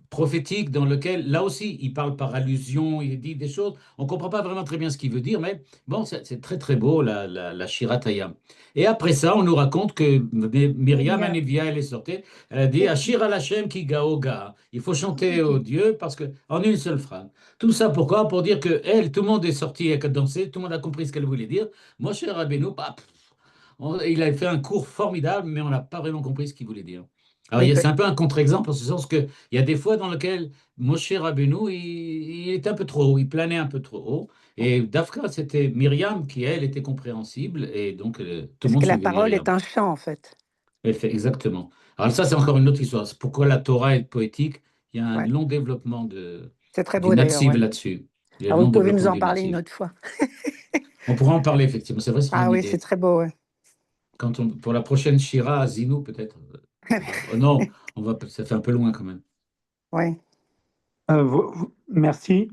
prophétique dans lequel, là aussi, il parle par allusion, il dit des choses. On ne comprend pas vraiment très bien ce qu'il veut dire, mais bon, c'est très très beau, la Shirat Hayam. Et après ça, on nous raconte que Myriam
Myriam.
Anevia, elle est sortie, elle a dit Ashir al Hashem ki gaoga. Il faut chanter au Dieu parce que, en une seule phrase. Tout ça pourquoi? Pour dire que elle, tout le monde est sorti et a dansé, tout le monde a compris ce qu'elle voulait dire. Moshe Rabbeinu, bah, il a fait un cours formidable, mais on n'a pas vraiment compris ce qu'il voulait dire. Alors,
Oui,
c'est un peu un contre-exemple en ce sens qu'il y a des fois dans lesquels Moshe Rabbeinu, il était un peu trop haut, il planait un peu trop haut. Et Dafka, c'était Myriam qui, elle, était compréhensible. Et donc, tout le
parce
monde
que la
suivait
parole est
Myriam.
un chant, en fait.
Exactement. Alors ça, c'est encore une autre histoire. C'est pourquoi la Torah est poétique. Il y a un
Ouais.
long développement
C'est très
du
beau d'ailleurs,
natif
ouais.
là-dessus. Il y a un
Alors,
long
vous pouvez nous
développement
en
du
parler une
natif.
autre fois.
On pourra en parler, effectivement. C'est vrai, c'est
Ah
une
oui, c'est
idée.
très beau, ouais.
Pour la prochaine Shira à Zinou, peut-être. Oh non, ça fait un peu loin quand même.
Ouais.
Merci.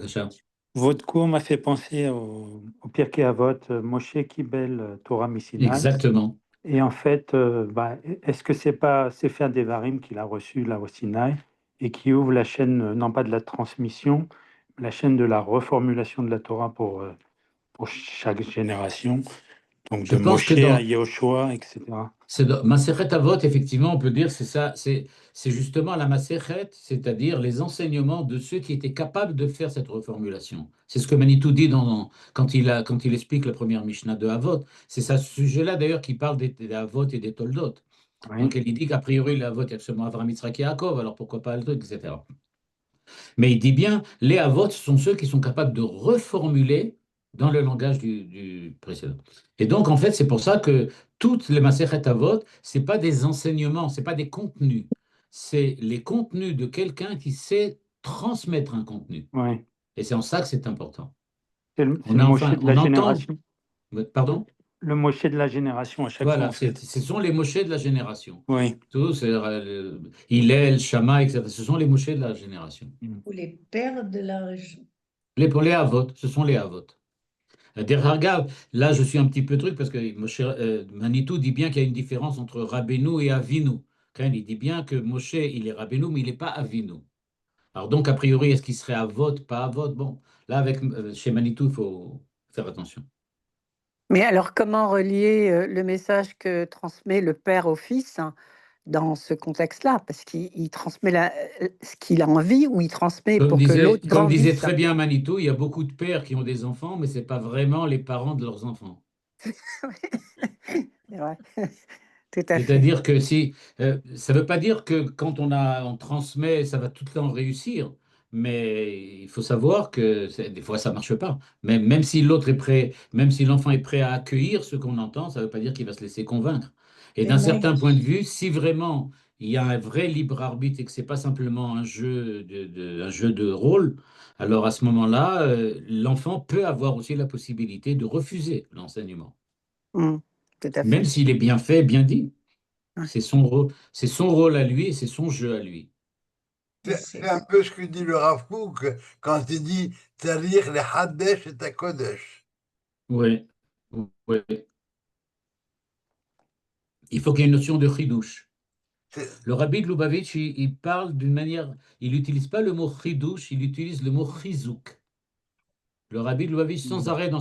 Sacha.
Votre cours m'a fait penser au Pirkei Avot, Moshe Kibel Torah Misinaï.
Exactement.
Et en fait, est-ce que c'est pas Sefer Devarim qu'il a reçu là au Sinaï et qui ouvre la chaîne, non pas de la transmission, la chaîne de la reformulation de la Torah pour chaque génération, donc
Je
de
pense que
Moshe à Yehoshua, etc.
Masechet Avot, effectivement, on peut dire c'est ça, c'est justement la Masechet, c'est-à-dire les enseignements de ceux qui étaient capables de faire cette reformulation. C'est ce que Manitou dit quand il explique la première Mishnah de Avot. C'est ça, ce sujet-là d'ailleurs qui parle des Avot et des Toldot.
Oui.
Donc il dit qu'a priori, les Avot, il y a seulement Avram, Yitzhak et Yaakov, alors pourquoi pas le truc, etc. Mais il dit bien, les Avot sont ceux qui sont capables de reformuler dans le langage du précédent. Et donc, en fait, c'est pour ça que toutes les Masechet Avot, ce n'est pas des enseignements, ce n'est pas des contenus. C'est les contenus de quelqu'un qui sait transmettre un contenu.
Oui.
Et c'est en ça que c'est important.
C'est le Moshe de la
On entend,
génération.
pardon?
Le Moshe de la génération à chaque fois,
Voilà,
en fait.
ce sont les Moshe de la génération.
Oui.
Tous, Hillel, Shammai, etc. Ce sont les Moshe de la génération.
Ou les pères de la région.
Pour les Avot, ce sont les Avot. Regarde, là je suis un petit peu truc parce que Manitou dit bien qu'il y a une différence entre Rabbeinu et Avinu. Quand il dit bien que Moshe, il est Rabbeinu, mais il n'est pas Avinu. Alors donc, a priori, est-ce qu'il serait Avot, pas Avot? Bon, là, chez Manitou, il faut faire attention.
Mais alors, comment relier le message que transmet le père au fils, hein, dans ce contexte-là? Parce qu'il transmet ce qu'il a envie ou il transmet pour que l'autre
Comme disait
grandisse.
très bien Manitou, il y a beaucoup de pères qui ont des enfants, mais ce n'est pas vraiment les parents de leurs enfants.
C'est vrai. Tout à fait.
C'est-à-dire que si, ça ne veut pas dire que quand on transmet, ça va tout le temps réussir, mais il faut savoir que des fois ça ne marche pas. Même si l'autre est prêt, même si l'enfant est prêt à accueillir ce qu'on entend, ça ne veut pas dire qu'il va se laisser convaincre. Et d'un certain point de vue, si vraiment il y a un vrai libre arbitre et que ce n'est pas simplement un jeu un jeu de rôle, alors à ce moment-là, l'enfant peut avoir aussi la possibilité de refuser l'enseignement,
Tout à
même
fait.
s'il est bien fait, bien dit.
Ouais.
C'est son rôle à lui et c'est son jeu à lui.
C'est un peu ce que dit le Rav Kook quand il dit Tzarich le Hadesh et ta Kodesh.
Oui, oui. Il faut qu'il y ait une notion de chidouche. Le rabbi de Lubavitch, il parle d'une manière, il n'utilise pas le mot chidouche, il utilise le mot chizouk. Le rabbi de Lubavitch, sans arrêt dans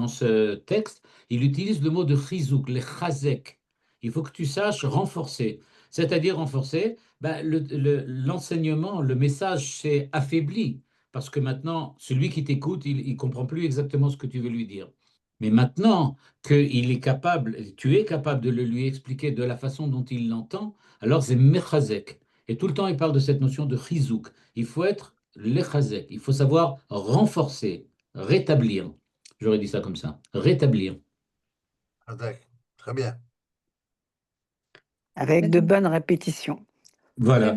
ce texte, il utilise le mot de chizouk, le chazek. Il faut que tu saches renforcer. C'est-à-dire renforcer, l'enseignement, le message s'est affaibli. Parce que maintenant, celui qui t'écoute, il ne comprend plus exactement ce que tu veux lui dire. Mais maintenant qu'il est capable, tu es capable de le lui expliquer de la façon dont il l'entend, alors c'est mechazek. Et tout le temps, il parle de cette notion de chizouk. Il faut être lechazek. Il faut savoir renforcer, rétablir. J'aurais dit ça comme ça. Rétablir.
Très bien.
Avec de bonnes répétitions.
Voilà.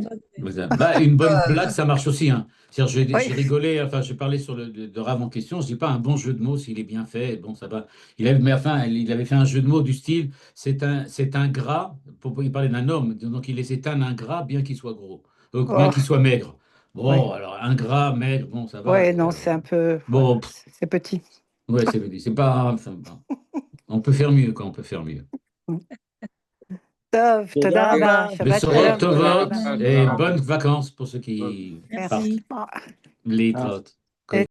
Une bonne blague, ça marche aussi. Hein. J'ai
Oui.
rigolé, enfin, j'ai parlé de Rav en question. Je dis pas un bon jeu de mots s'il est bien fait. Bon, ça va. Mais enfin, il avait fait un jeu de mots du style c'est un gras, il parlait d'un homme, donc il est un ingrat, bien qu'il soit gros, bien
Oh,
qu'il soit maigre. Bon,
ouais.
alors, ingrat, maigre, bon, ça va.
Ouais, non, c'est un peu.
Bon,
C'est petit.
ouais, c'est pas. Enfin, bon. On peut faire mieux, quoi, on peut faire mieux.
טוב, תודה רבה, שבת
בשורות
שלום.
טובות
שלום.
et bonnes vacances pour ceux qui
Merci.
partent. להתראות.